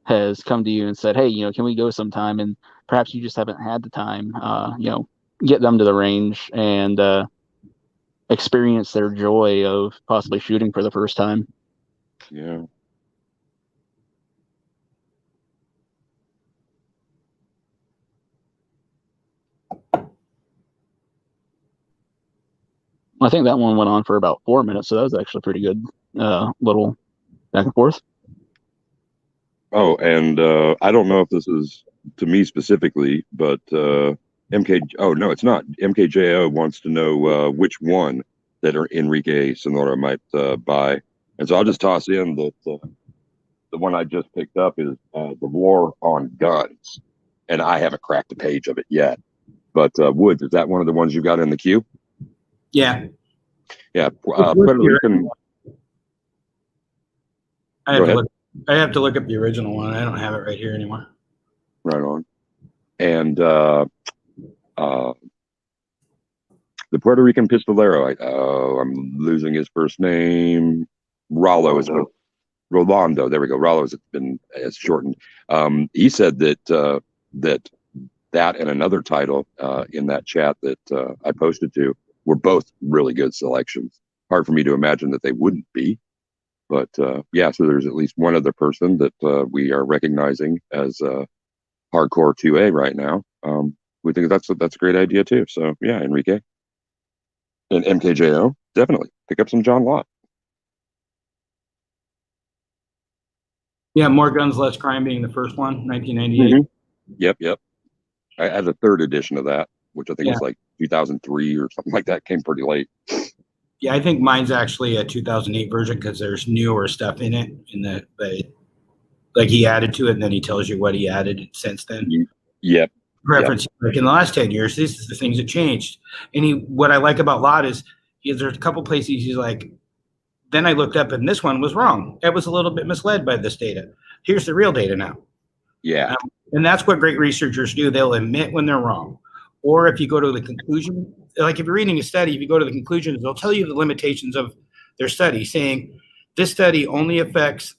has come to you and said, hey, can we go sometime? And perhaps you just haven't had the time, get them to the range and experience their joy of possibly shooting for the first time. Yeah. I think that one went on for about 4 minutes, so that was actually pretty good. Little back and forth. Oh, and I don't know if this is to me specifically, but it's not. MKJO wants to know which one that Enrique Sonora might buy. And so I'll just toss in that the one I just picked up is The War on Guns. And I haven't cracked a page of it yet. But Woods, is that one of the ones you got in the queue? Yeah. Yeah. Puerto Rican. I have to look up the original one. I don't have it right here anymore. Right on. And the Puerto Rican pistolero, I'm losing his first name. Rollo is Rolando. There we go. Rollo has been shortened. He said that that and another title in that chat that I posted to were both really good selections. Hard for me to imagine that they wouldn't be. But yeah, so there's at least one other person that we are recognizing as hardcore 2A right now. We think that's a great idea too. So yeah, Enrique and MKJO, definitely pick up some John Lott. Yeah, More Guns, Less Crime being the first one, 1998. Mm-hmm. Yep. I had the 3rd edition of that. which I think was like 2003 or something like that. Came pretty late. Yeah, I think mine's actually a 2008 version because there's newer stuff in it. Like he added to it, and then he tells you what he added since then. Yep. Reference like in the last 10 years, these are the things that changed. And what I like about Lott is there's a couple places he's like, then I looked up and this one was wrong. It was a little bit misled by this data. Here's the real data now. Yeah. And that's what great researchers do. They'll admit when they're wrong. Or if you go to the conclusion, like if you're reading a study, if you go to the conclusions, they'll tell you the limitations of their study, saying this study only affects,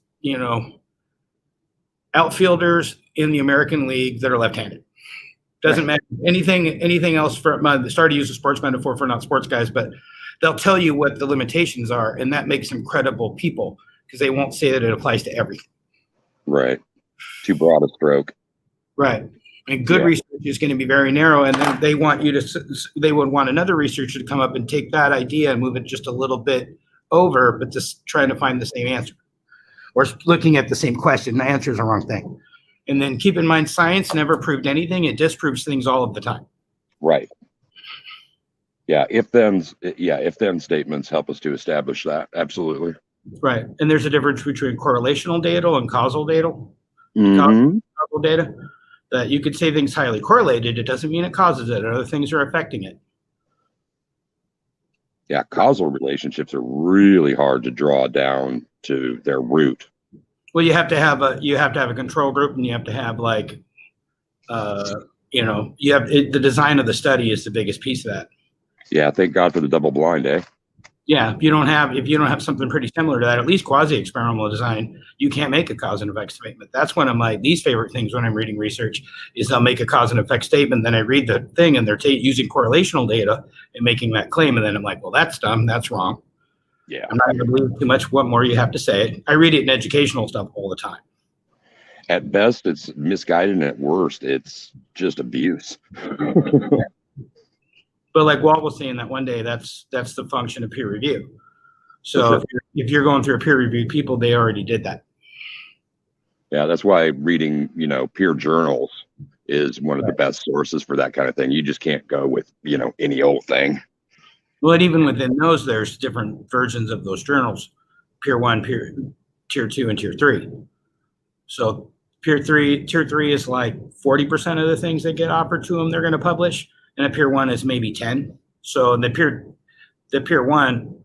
outfielders in the American League that are left-handed. Doesn't matter anything else. Started to use a sports metaphor for not sports guys, but they'll tell you what the limitations are, and that makes them credible people because they won't say that it applies to everything. Right. Too broad a stroke. Right. And good research is going to be very narrow, and then they would want another researcher to come up and take that idea and move it just a little bit over, but just trying to find the same answer or looking at the same question. The answer is the wrong thing. And then keep in mind, science never proved anything. It disproves things all of the time. Right. Yeah. If then statements help us to establish that. Absolutely. Right. And there's a difference between correlational data and causal data. Mm-hmm. Causal data. That you could say things highly correlated. It doesn't mean it causes it. Other things are affecting it. Yeah. Causal relationships are really hard to draw down to their root. Well, you have to have a control group, and you have to have the design of the study is the biggest piece of that. Yeah, thank God for the double blind, eh? Yeah, if you don't have something pretty similar to that, at least quasi-experimental design, you can't make a cause and effect statement. That's one of my least favorite things when I'm reading research is they'll make a cause and effect statement, then I read the thing and they're using correlational data and making that claim, and then I'm like, well, that's dumb, that's wrong. Yeah. I'm not going to believe too much what more you have to say. I read it in educational stuff all the time. At best, it's misguided, and at worst, it's just abuse. But like Walt was saying that one day, that's the function of peer review. So if you're going through a peer review, people, they already did that. Yeah, that's why reading, peer journals is one of the best sources for that kind of thing. You just can't go with, any old thing. Well, and even within those, there's different versions of those journals, Tier 1, Tier 2, and Tier 3. So Tier 3 is like 40% of the things that get offered to them they're going to publish, and a Tier 1 is maybe 10. So the Tier 1,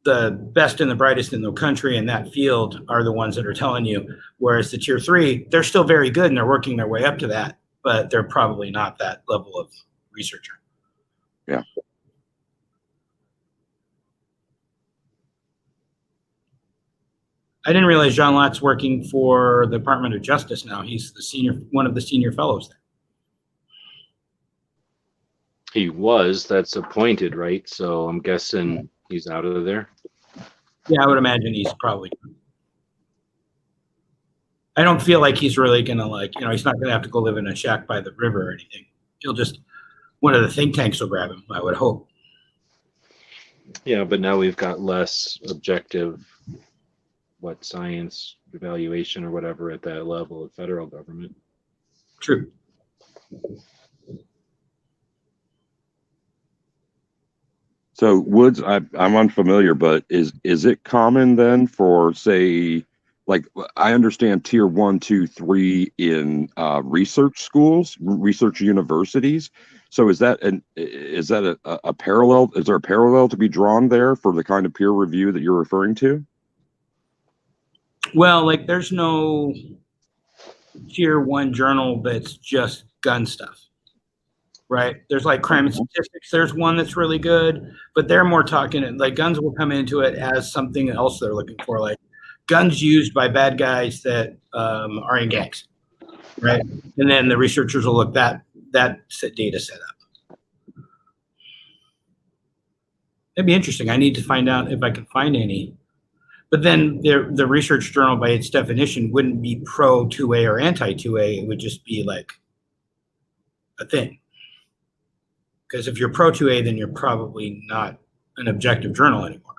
the best and the brightest in the country in that field are the ones that are telling you, whereas the Tier 3, they're still very good and they're working their way up to that, but they're probably not that level of researcher. Yeah. I didn't realize John Lott's working for the Department of Justice now. He's one of the senior fellows there. He was. That's appointed, right? So I'm guessing he's out of there. Yeah, I would imagine he's probably. I don't feel like he's really gonna he's not gonna have to go live in a shack by the river or anything. He'll just one of the think tanks will grab him, I would hope. Yeah, but now we've got less objective, science evaluation or whatever at that level of federal government. True. So Woods, I'm unfamiliar, but is it common then for, say, I understand Tier 1, 2, 3 in research schools, research universities. So is that a parallel? Is there a parallel to be drawn there for the kind of peer review that you're referring to? Well, there's no Tier 1 journal that's just gun stuff, right? There's crime and statistics. There's one that's really good, but they're more talking guns will come into it as something else they're looking for, guns used by bad guys that are in gangs, right? And then the researchers will look that data set up. It'd be interesting. I need to find out if I can find any. But then the research journal, by its definition, wouldn't be pro 2A or anti 2A. It would just be a thing. Because if you're pro 2A, then you're probably not an objective journal anymore.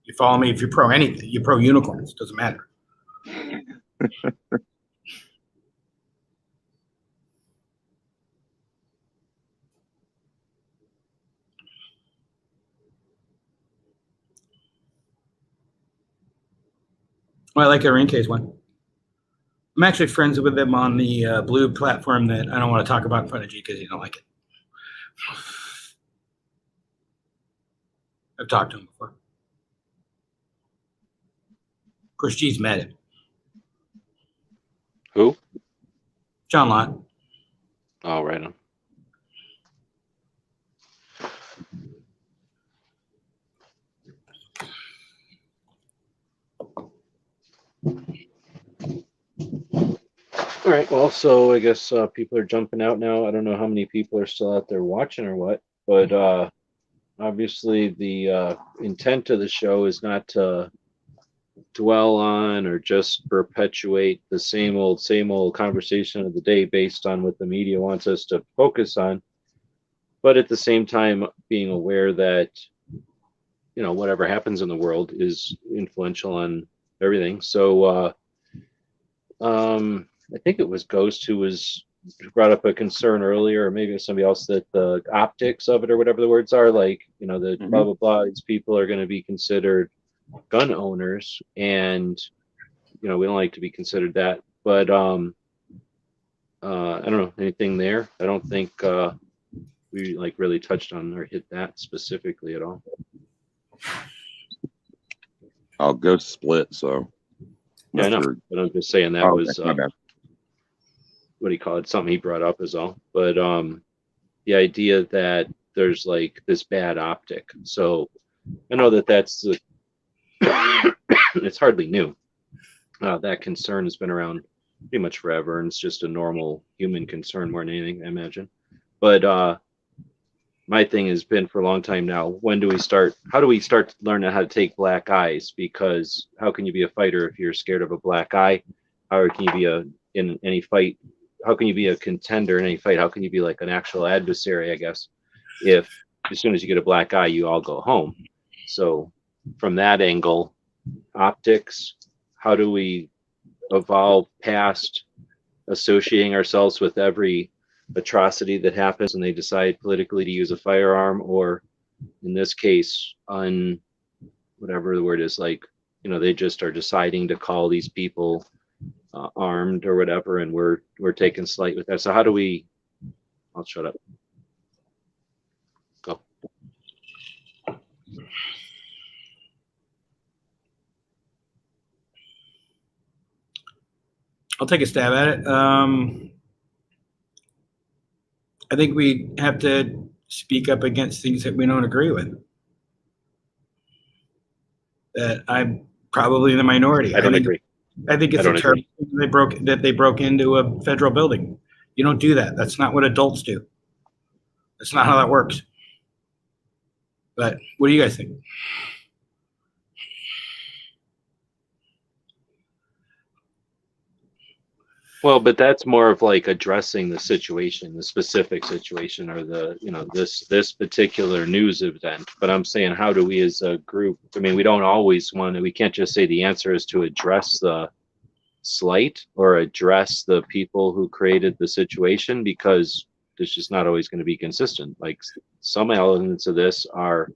You follow me? If you're pro anything, you're pro unicorns. Doesn't matter. Well, I like Enrique's one. I'm actually friends with him on the blue platform that I don't want to talk about in front of G because you don't like it. I've talked to him before. Of course, G's met him. Who? John Lott. Oh, right on. All right. Well, so I guess people are jumping out now. I don't know how many people are still out there watching or what, but obviously the intent of the show is not to dwell on or just perpetuate the same old conversation of the day based on what the media wants us to focus on, but at the same time being aware that whatever happens in the world is influential on everything. So I think it was Ghost who brought up a concern earlier, or maybe it was somebody else, that the optics of it, or whatever the words are, like, the blah, blah, blah, these people are going to be considered gun owners, and, we don't like to be considered that. But I don't know, anything there? I don't think we really touched on or hit that specifically at all. I'll go split, so. Yeah, I know, but I'm just saying that was my bad. what do you call it? Something he brought up is all. But the idea that there's this bad optic. So I know that's it's hardly new. That concern has been around pretty much forever, and it's just a normal human concern more than anything, I imagine. But my thing has been for a long time now, how do we start learning how to take black eyes? Because how can you be a fighter if you're scared of a black eye? How can you be in any fight? How can you be a contender in any fight? How can you be like an actual adversary, I guess, if as soon as you get a black eye, you all go home? So from that angle, optics, how do we evolve past associating ourselves with every atrocity that happens and they decide politically to use a firearm, or in this case, whatever the word is, they just are deciding to call these people armed or whatever, and we're taking slight with that. So how do we? I'll shut up. Go. I'll take a stab at it. I think we have to speak up against things that we don't agree with. That I'm probably in the minority. I don't agree. I think it's a terrible thing they broke into a federal building. You don't do that. That's not what adults do. That's not how that works. But what do you guys think? Well, but that's more of addressing the situation, the specific situation, or this particular news event. But I'm saying, how do we as a group? I mean, we don't always we can't just say the answer is to address the slight or address the people who created the situation, because it's just not always going to be consistent. Some elements of this are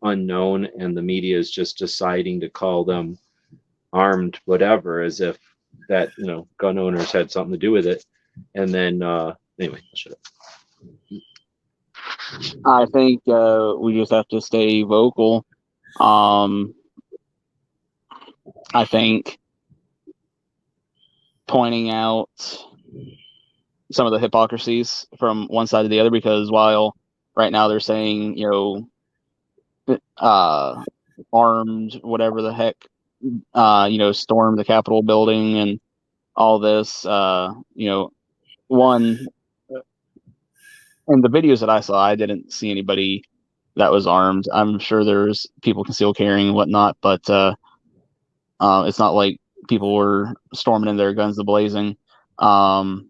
unknown, and the media is just deciding to call them armed, whatever, as if that gun owners had something to do with it. And then anyway, I'll shut up. I think we just have to stay vocal. I think pointing out some of the hypocrisies from one side to the other, because while right now they're saying armed, whatever the heck, storm the Capitol building and all this, one, in the videos that I saw, I didn't see anybody that was armed. I'm sure there's people concealed carrying and whatnot, but it's not like people were storming in there, guns a-blazing. And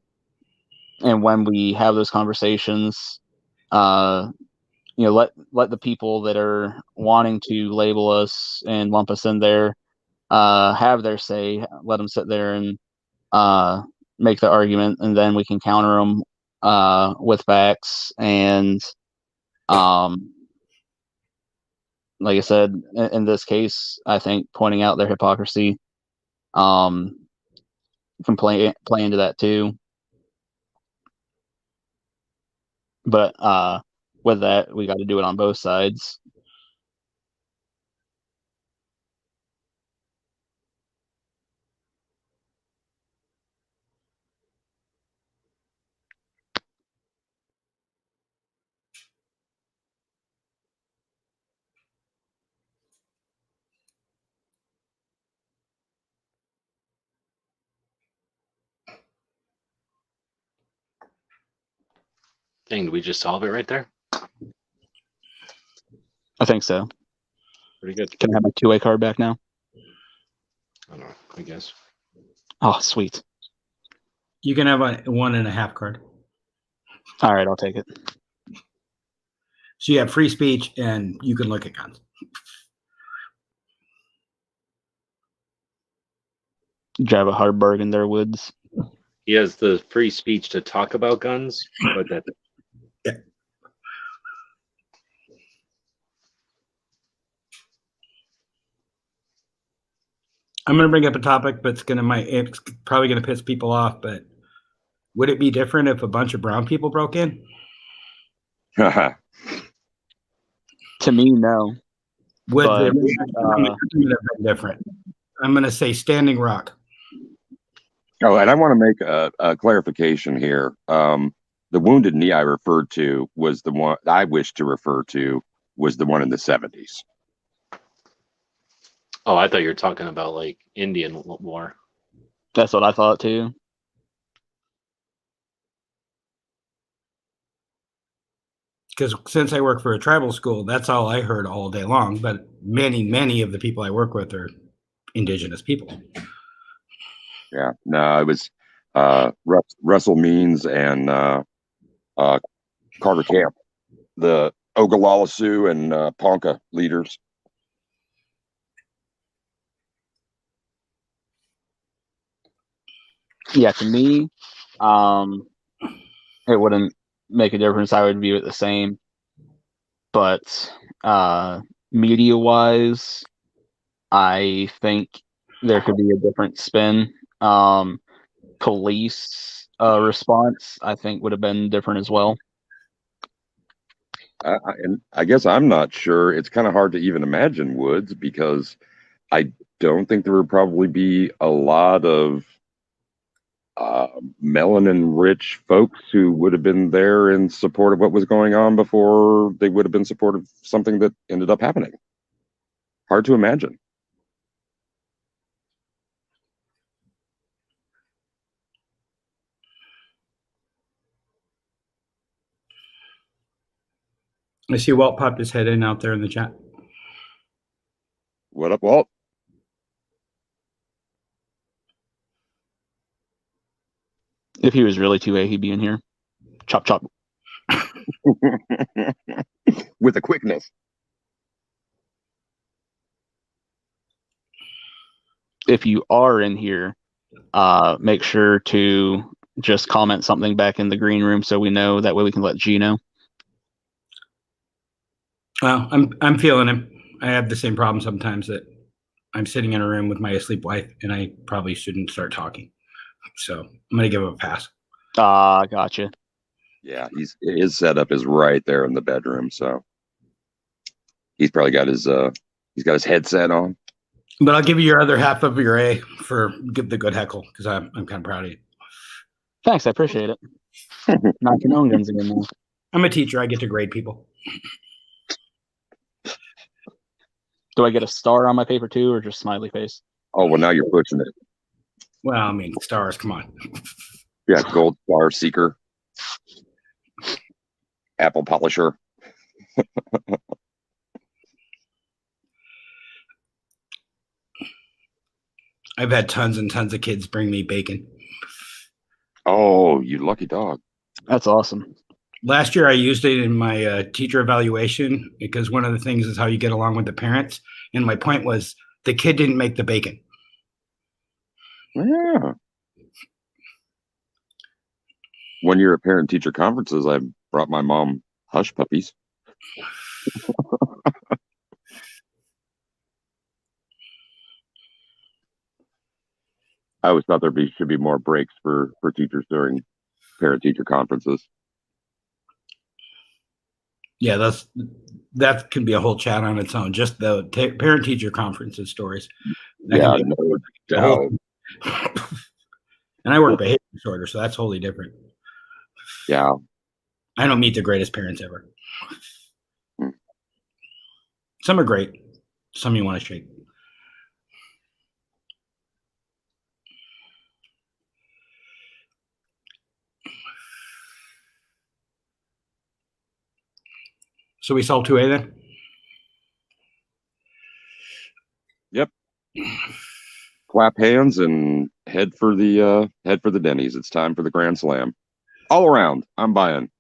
when we have those conversations, let the people that are wanting to label us and lump us in there have their say. Let them sit there and make the argument, and then we can counter them with facts. And like I said, in this case, I think pointing out their hypocrisy Can play into that too. But with that, we got to do it on both sides. Dang, did we just solve it right there? I think so. Pretty good. Can I have my two-way card back now? I don't know, I guess. Oh, sweet. You can have a 1.5 card. All right, I'll take it. So you have free speech and you can look at guns. Did you have a hard bargain there, Woods? He has the free speech to talk about guns, but that. Yeah. I'm going to bring up a topic, but it's probably going to piss people off. But would it be different if a bunch of brown people broke in? To me, no. Would But, the reaction have been different? I'm going to say Standing Rock. Oh, and I want to make a clarification here. The Wounded Knee I referred to was the one I wish to refer to was the one in the 70s. Oh, I thought you were talking about like Indian War. That's what I thought too. Because since I work for a tribal school, that's all I heard all day long. But many of the people I work with are indigenous people. Yeah, no, it was Russell Means and Carter Camp, the Ogallala Sioux and Ponca leaders. Yeah, to me, it wouldn't make a difference. I would view it the same. But media-wise, I think there could be a different spin. Police response, I think, would have been different as well. And I guess I'm not sure. It's kind of hard to even imagine Woods because I don't think there would probably be a lot of melanin-rich folks who would have been there in support of what was going on before they would have been supportive of something that ended up happening. Hard to imagine. I see Walt popped his head in out there in the chat. What up, Walt? If he was really 2A, he'd be in here. Chop, chop. With a quickness. If you are in here, make sure to just comment something back in the green room so we know. That way we can let G know. Well, I'm feeling him. I have the same problem sometimes that I'm sitting in a room with my asleep wife and I probably shouldn't start talking. So I'm going to give him a pass. Gotcha. Yeah, his setup is right there in the bedroom, so he's probably got his headset on. But I'll give you your other half of your A for the good heckle because I'm kind of proud of you. Thanks, I appreciate it. Not your own guns again now. I'm a teacher. I get to grade people. Do I get a star on my paper too, or just smiley face? Oh, well, now you're pushing it. Well, I mean, stars, come on. Yeah, gold star seeker. Apple polisher. I've had tons and tons of kids bring me bacon. Oh, you lucky dog. That's awesome. Last year, I used it in my teacher evaluation because one of the things is how you get along with the parents. And my point was the kid didn't make the bacon. Yeah. One year at parent-teacher conferences, I brought my mom hush puppies. I always thought should be more breaks for teachers during parent-teacher conferences. Yeah, that could be a whole chat on its own. Just the parent-teacher conferences stories. Yeah, no doubt. And I work behavior disorder, so that's wholly different. Yeah. I don't meet the greatest parents ever. Hmm. Some are great. Some you want to shake. So we solved 2A then? Yep. Clap hands and head for the Denny's. It's time for the Grand Slam. All around, I'm buying.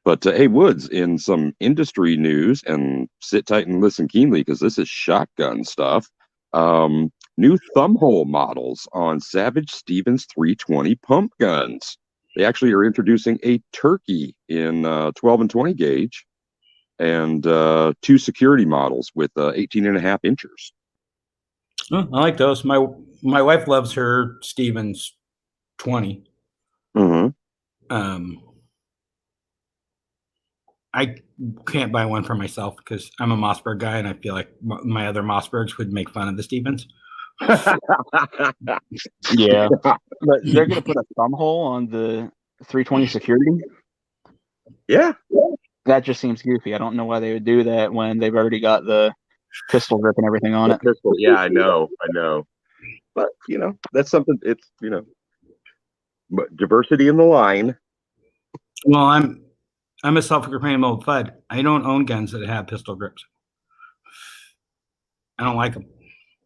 But hey, Woods, in some industry news, and sit tight and listen keenly because this is shotgun stuff. New thumbhole models on Savage Stevens 320 pump guns. They actually are introducing a turkey in 12 and 20 gauge, and 2 security models with 18.5 inches. Oh, I like those. My wife loves her Stevens 20. Mm-hmm. I can't buy one for myself because I'm a Mossberg guy, and I feel like my other Mossbergs would make fun of the Stevens. Yeah, but they're going to put a thumb hole on the 320 security. Yeah, that just seems goofy. I don't know why they would do that when they've already got the pistol grip and everything on it. Pistol, yeah, I know. But that's something. It's but diversity in the line. Well, I'm a self-proclaimed old fud. I don't own guns that have pistol grips. I don't like them.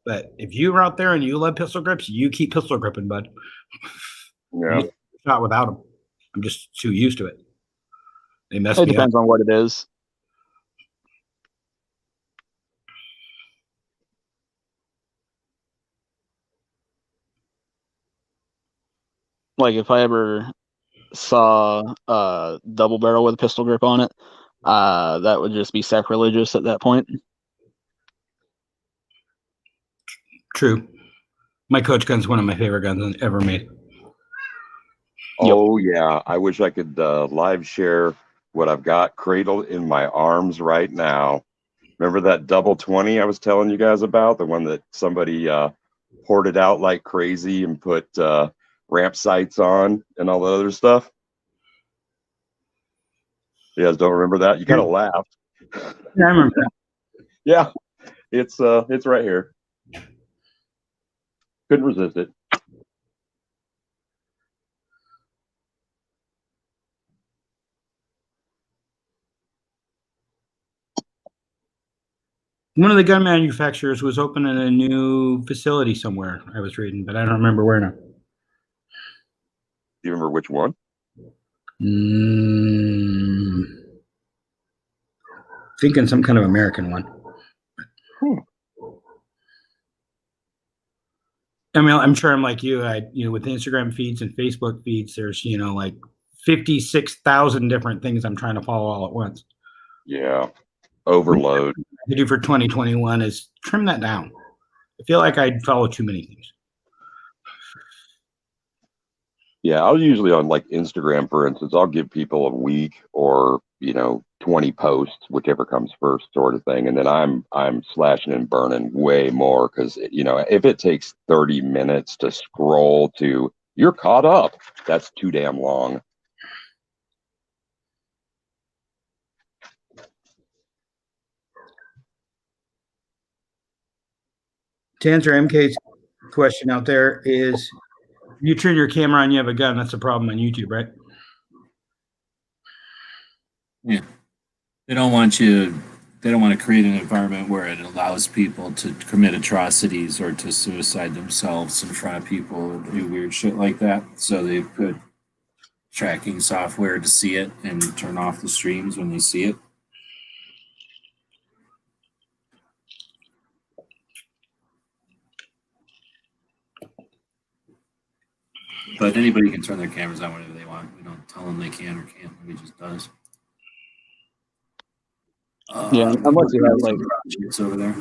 But if you're out there and you love pistol grips, you keep pistol gripping, bud. Yeah. Shot without them. I'm just too used to it. They mess me It depends up. on what it is. Like if I ever saw a double barrel with a pistol grip on it, that would just be sacrilegious at that point. True. My coach gun's one of my favorite guns ever made. Oh yeah, I wish I could live share what I've got cradled in my arms right now. Remember that double 20 I was telling you guys about, the one that somebody hoarded out like crazy and put ramp sights on and all the other stuff? You guys don't remember that? You kind of laughed. Yeah, I remember that. Yeah, it's right here. Couldn't resist it. One of the gun manufacturers was opening a new facility somewhere, I was reading, but I don't remember where now. Do you remember which one? Thinking some kind of American one. I mean, I'm sure I'm like you. With Instagram feeds and Facebook feeds, there's like 56,000 different things I'm trying to follow all at once. Yeah, overload. What I do for 2021 is trim that down. I feel like I follow too many things. Yeah, I'll usually on like Instagram, for instance, I'll give people a week or 20 posts, whichever comes first, sort of thing, and then I'm slashing and burning way more because if it takes 30 minutes to scroll to you're caught up, that's too damn long. To answer MK's question out there is, you turn your camera on, you have a gun. That's a problem on YouTube, right? Yeah. They don't want to create an environment where it allows people to commit atrocities or to suicide themselves in front of people or do weird shit like that. So they put tracking software to see it and turn off the streams when they see it. But anybody can turn their cameras on whenever they want. We don't tell them they can or can't. Nobody just does. Yeah, unless you have like shits over there.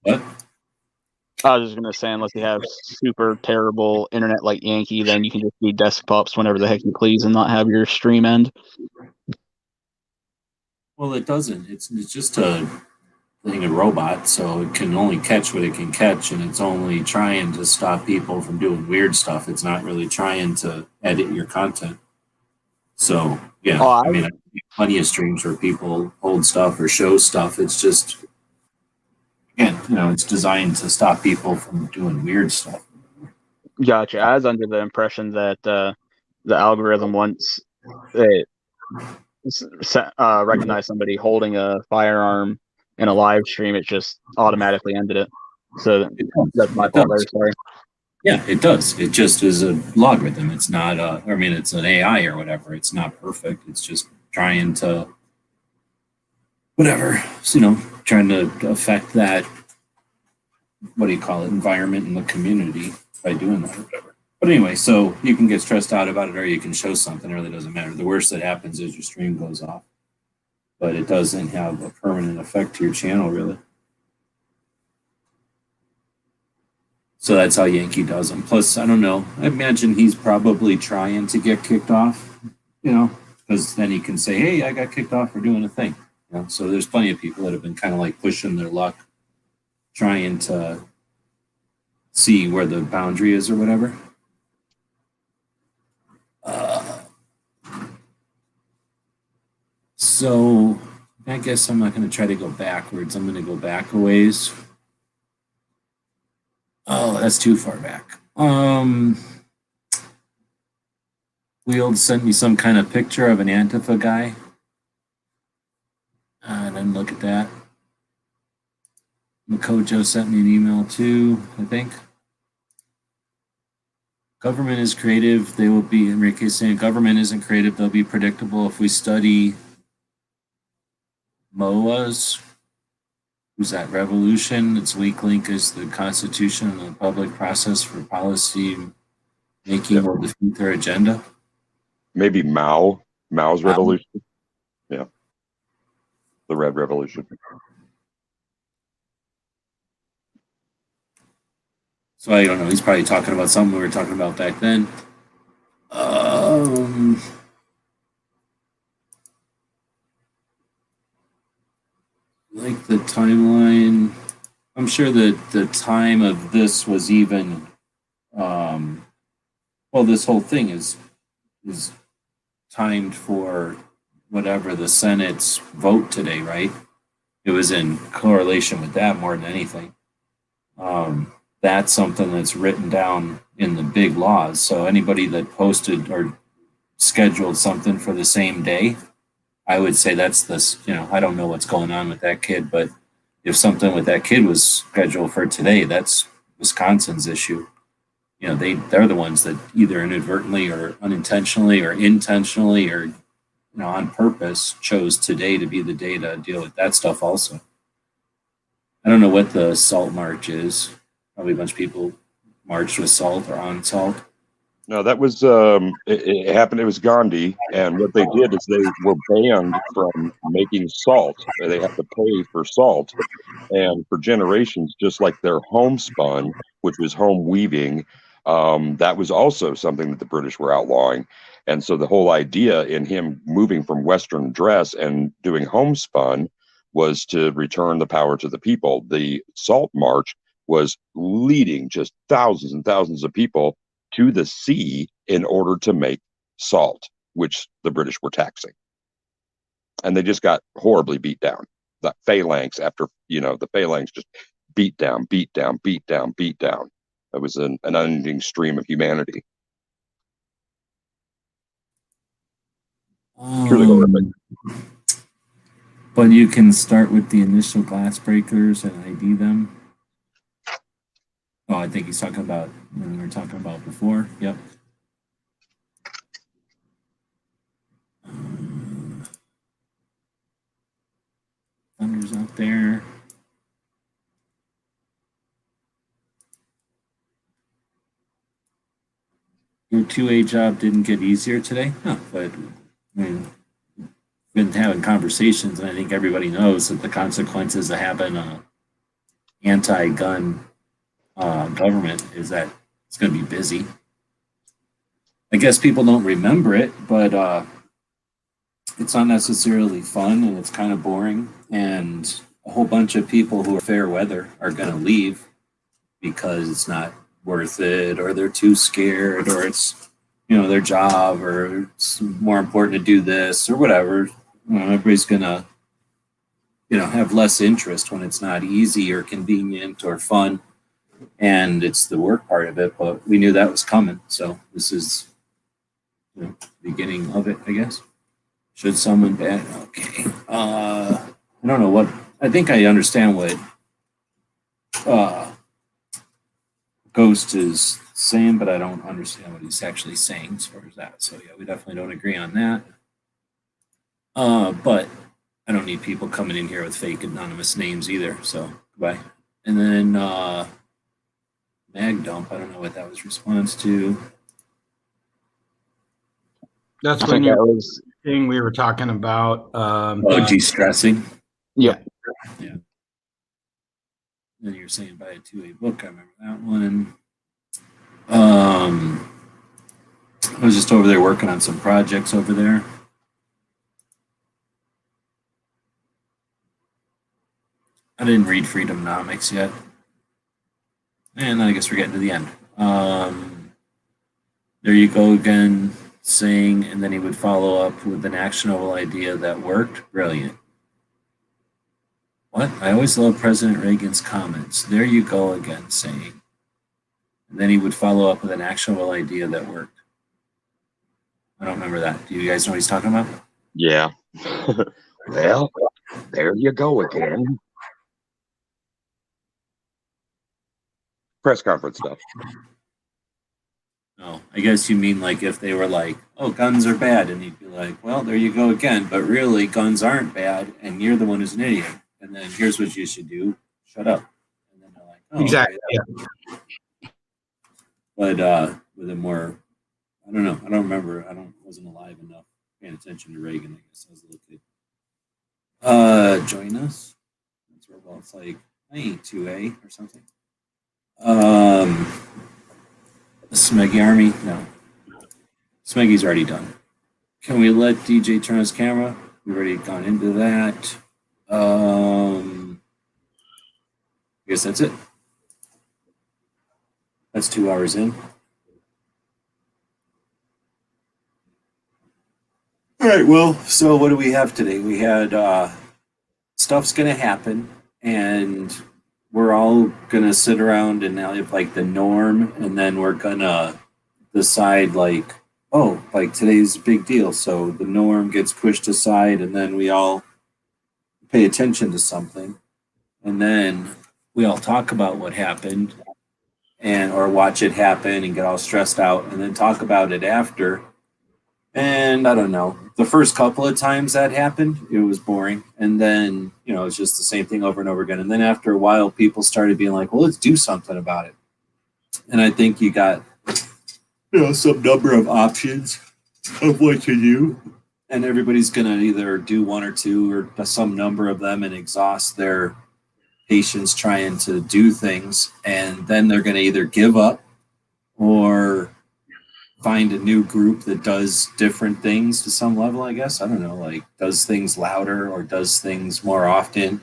What? I was just gonna say, unless you have super terrible internet like Yankee, then you can just do desktops whenever the heck you please and not have your stream end. Well, it doesn't. It's just a thing, a robot, so it can only catch what it can catch, and it's only trying to stop people from doing weird stuff. It's not really trying to edit your content. So yeah, Oh, I mean, I see plenty of streams where people hold stuff or show stuff. It's just, again, it's designed to stop people from doing weird stuff. Gotcha. I was under the impression that the algorithm, once it recognized somebody holding a firearm in a live stream, it just automatically ended it. So that's my fault there. Sorry. Yeah, it does. It just is a logarithm. It's not it's an AI or whatever. It's not perfect. It's just trying to, whatever, trying to affect that, what do you call it, environment in the community by doing that or whatever. But anyway, so you can get stressed out about it, or you can show something. It really doesn't matter. The worst that happens is your stream goes off. But it doesn't have a permanent effect to your channel, really. So that's how Yankee does them. Plus, I don't know. I imagine he's probably trying to get kicked off, because then he can say, hey, I got kicked off for doing a thing. So there's plenty of people that have been kind of like pushing their luck, trying to see where the boundary is or whatever. So I guess I'm not going to try to go backwards. I'm going to go back a ways. Oh, that's too far back. Wield sent me some kind of picture of an Antifa guy. I didn't look at that. Makojo sent me an email too, I think. Government is creative. They will be, Enrique saying, government isn't creative. They'll be predictable. If we study MOAs, who's that, revolution, its weak link is the Constitution and the public process for policy making will defeat their agenda. Maybe Mao's revolution. Yeah. The Red Revolution. So I don't know. He's probably talking about something we were talking about back then. Like the timeline. I'm sure that the time of this was even. Well, this whole thing is timed for whatever the Senate's vote today, right? It was in correlation with that more than anything. That's something that's written down in the big laws. So anybody that posted or scheduled something for the same day, I would say that's this, I don't know what's going on with that kid, but if something with that kid was scheduled for today, that's Wisconsin's issue. They're the ones that either inadvertently or unintentionally or intentionally or, on purpose chose today to be the day to deal with that stuff also. I don't know what the salt march is. Probably a bunch of people marched with salt or on salt. No, that was it happened. It was Gandhi, and what they did is they were banned from making salt. They have to pay for salt, and for generations, just like their homespun, which was home weaving, that was also something that the British were outlawing. And so the whole idea in him moving from Western dress and doing homespun was to return the power to the people. The Salt March was leading just thousands and thousands of people to the sea in order to make salt, which the British were taxing. And they just got horribly beat down. The phalanx after, the phalanx just beat down, beat down, beat down, beat down. It was an unending stream of humanity. But you can start with the initial glass breakers and ID them. Oh, I think he's talking about when we were talking about before. Yep. Thunder's out there. Your 2A job didn't get easier today? No, but we've been having conversations, and I think everybody knows that the consequences of having a anti-gun government is that it's going to be busy. I guess people don't remember it, but it's not necessarily fun, and it's kind of boring. And a whole bunch of people who are fair weather are going to leave because it's not worth it, or they're too scared, or it's, you know, their job, or it's more important to do this or whatever. You know, everybody's going to, you know, have less interest when it's not easy or convenient or fun, and it's the work part of it. But we knew that was coming, so this is, you know, the beginning of it, I guess. Should someone ban? Okay. I don't know what. I think I understand what Ghost is saying, but I don't understand what he's actually saying as far as that. So yeah, we definitely don't agree on that. But I don't need people coming in here with fake anonymous names either. So goodbye. And then mag dump. I don't know what that was response to. That's I when think you that was. thing we were talking about. De-stressing. Yeah. Yeah. Then you're saying buy a 2A book. I remember that one. I was just over there working on some projects over there. I didn't read Freedomnomics yet. And I guess we're getting to the end. There you go again, saying, and then he would follow up with an actionable idea that worked. Brilliant. What? I always love President Reagan's comments. There you go again, saying. And then he would follow up with an actionable idea that worked. I don't remember that. Do you guys know what he's talking about? Yeah. Well, there you go again. Press conference stuff. No, I guess you mean like if they were like, oh, guns are bad. And he'd be like, well, there you go again. But really, guns aren't bad. And you're the one who's an idiot. And then here's what you should do. Shut up. And then they're like, oh, Exactly. okay. Yeah. But with a more, I don't know. I don't remember. Wasn't alive enough paying attention to Reagan, I guess. I was a little kid. Join us. That's where, well, it's like, hey, 2A or something. Smeggy Army? No. Smeggy's already done. Can we let DJ turn his camera? We've already gone into that. I guess that's it. That's 2 hours in. All right, well, so what do we have today? We had stuff's going to happen, and we're all going to sit around and have like the norm, and then we're going to decide like, oh, like today's a big deal. So the norm gets pushed aside, and then we all pay attention to something. And then we all talk about what happened and or watch it happen and get all stressed out and then talk about it after. And I don't know, the first couple of times that happened, it was boring. And then, you know, it's just the same thing over and over again. And then after a while, people started being like, well, let's do something about it. And I think you got, you know, some number of options of what to do. And everybody's going to either do one or two or some number of them and exhaust their patience trying to do things. And then they're going to either give up or find a new group that does different things to some level, I guess. I don't know, like does things louder or does things more often.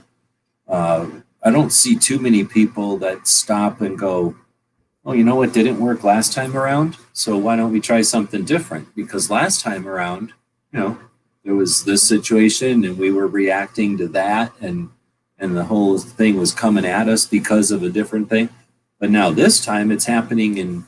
I don't see too many people that stop and go, oh, you know what didn't work last time around? So why don't we try something different? Because last time around, you know, there was this situation and we were reacting to that and the whole thing was coming at us because of a different thing. But now this time it's happening and,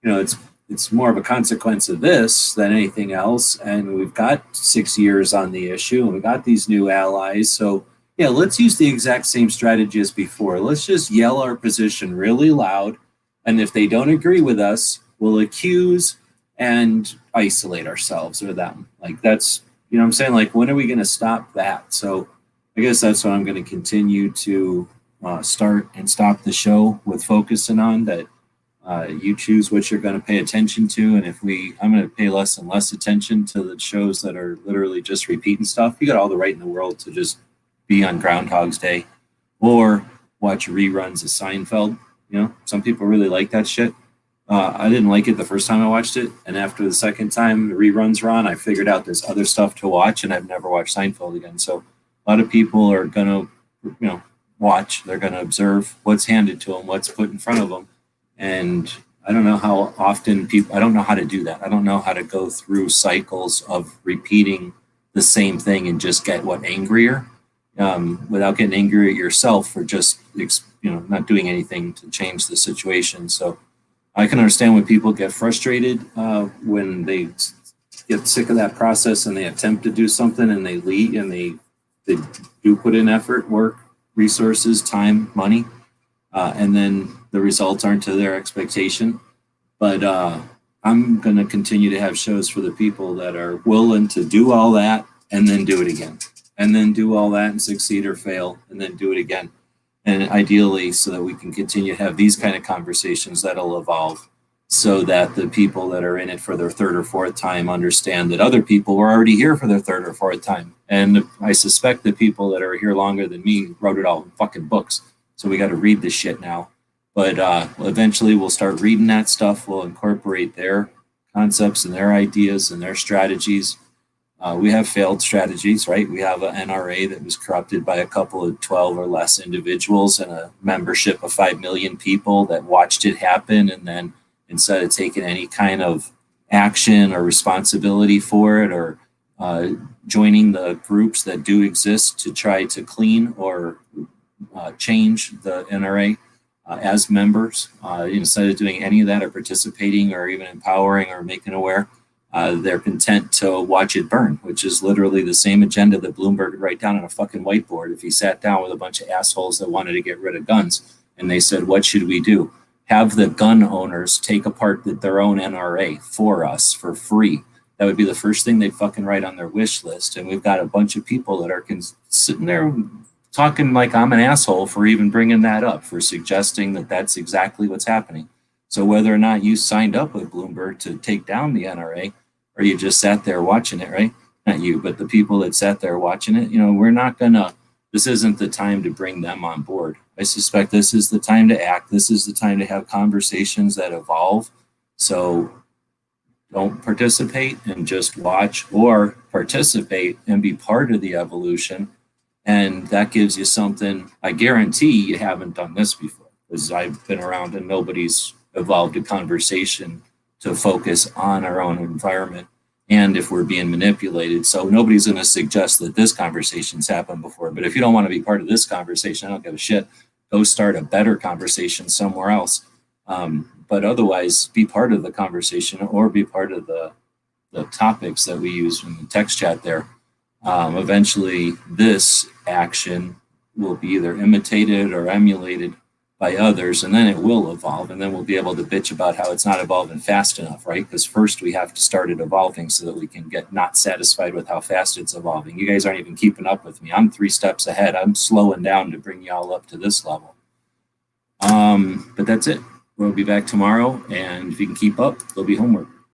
you know, it's more of a consequence of this than anything else. And we've got 6 years on the issue and we got these new allies. So yeah, let's use the exact same strategy as before. Let's just yell our position really loud. And if they don't agree with us, we'll accuse and isolate ourselves or them. Like that's, you know what I'm saying? Like, when are we going to stop that? So I guess that's what I'm going to continue to start and stop the show with focusing on, that you choose what you're going to pay attention to. And I'm going to pay less and less attention to the shows that are literally just repeating stuff. You got all the right in the world to just be on Groundhog's Day or watch reruns of Seinfeld. You know, some people really like that shit. I didn't like it the first time I watched it, and after the second time the reruns were on, I figured out there's other stuff to watch, and I've never watched Seinfeld again. So a lot of people are gonna, watch. They're gonna observe what's handed to them, what's put in front of them, and I don't know how often people. I don't know how to do that. I don't know how to go through cycles of repeating the same thing and just get angrier, without getting angry at yourself for just not doing anything to change the situation. So I can understand when people get frustrated when they get sick of that process and they attempt to do something and they leave and they do put in effort, work, resources, time, money, and then the results aren't to their expectation. But I'm going to continue to have shows for the people that are willing to do all that and then do it again, and then do all that and succeed or fail and then do it again. And ideally, so that we can continue to have these kind of conversations that'll evolve, so that the people that are in it for their third or fourth time understand that other people were already here for their third or fourth time. And I suspect the people that are here longer than me wrote it all in fucking books. So we got to read this shit now. But eventually we'll start reading that stuff. We'll incorporate their concepts and their ideas and their strategies. We have failed strategies, right? We have an NRA that was corrupted by a couple of 12 or less individuals and a membership of 5 million people that watched it happen. And then instead of taking any kind of action or responsibility for it, or joining the groups that do exist to try to clean or change the NRA as members, instead of doing any of that or participating or even empowering or making aware, they're content to watch it burn, which is literally the same agenda that Bloomberg would write down on a fucking whiteboard if he sat down with a bunch of assholes that wanted to get rid of guns. And they said, what should we do? Have the gun owners take apart their own NRA for us for free. That would be the first thing they'd fucking write on their wish list. And we've got a bunch of people that are sitting there talking like I'm an asshole for even bringing that up, for suggesting that that's exactly what's happening. So whether or not you signed up with Bloomberg to take down the NRA, or you just sat there watching it, right? Not you, but the people that sat there watching it, we're not gonna, this isn't the time to bring them on board. I suspect this is the time to act. This is the time to have conversations that evolve. So don't participate and just watch, or participate and be part of the evolution. And that gives you something. I guarantee you haven't done this before, because I've been around and nobody's evolved a conversation to focus on our own environment and if we're being manipulated. So nobody's going to suggest that this conversation's happened before. But if you don't want to be part of this conversation, I don't give a shit. Go start a better conversation somewhere else. But otherwise, be part of the conversation or be part of the topics that we use in the text chat there. Eventually, this action will be either imitated or emulated by others, and then it will evolve, and then we'll be able to bitch about how it's not evolving fast enough, right? Because first we have to start it evolving so that we can get not satisfied with how fast it's evolving. You guys aren't even keeping up with me. I'm 3 steps ahead. I'm slowing down to bring y'all up to this level. But that's it. We'll be back tomorrow, and if you can keep up, there'll be homework.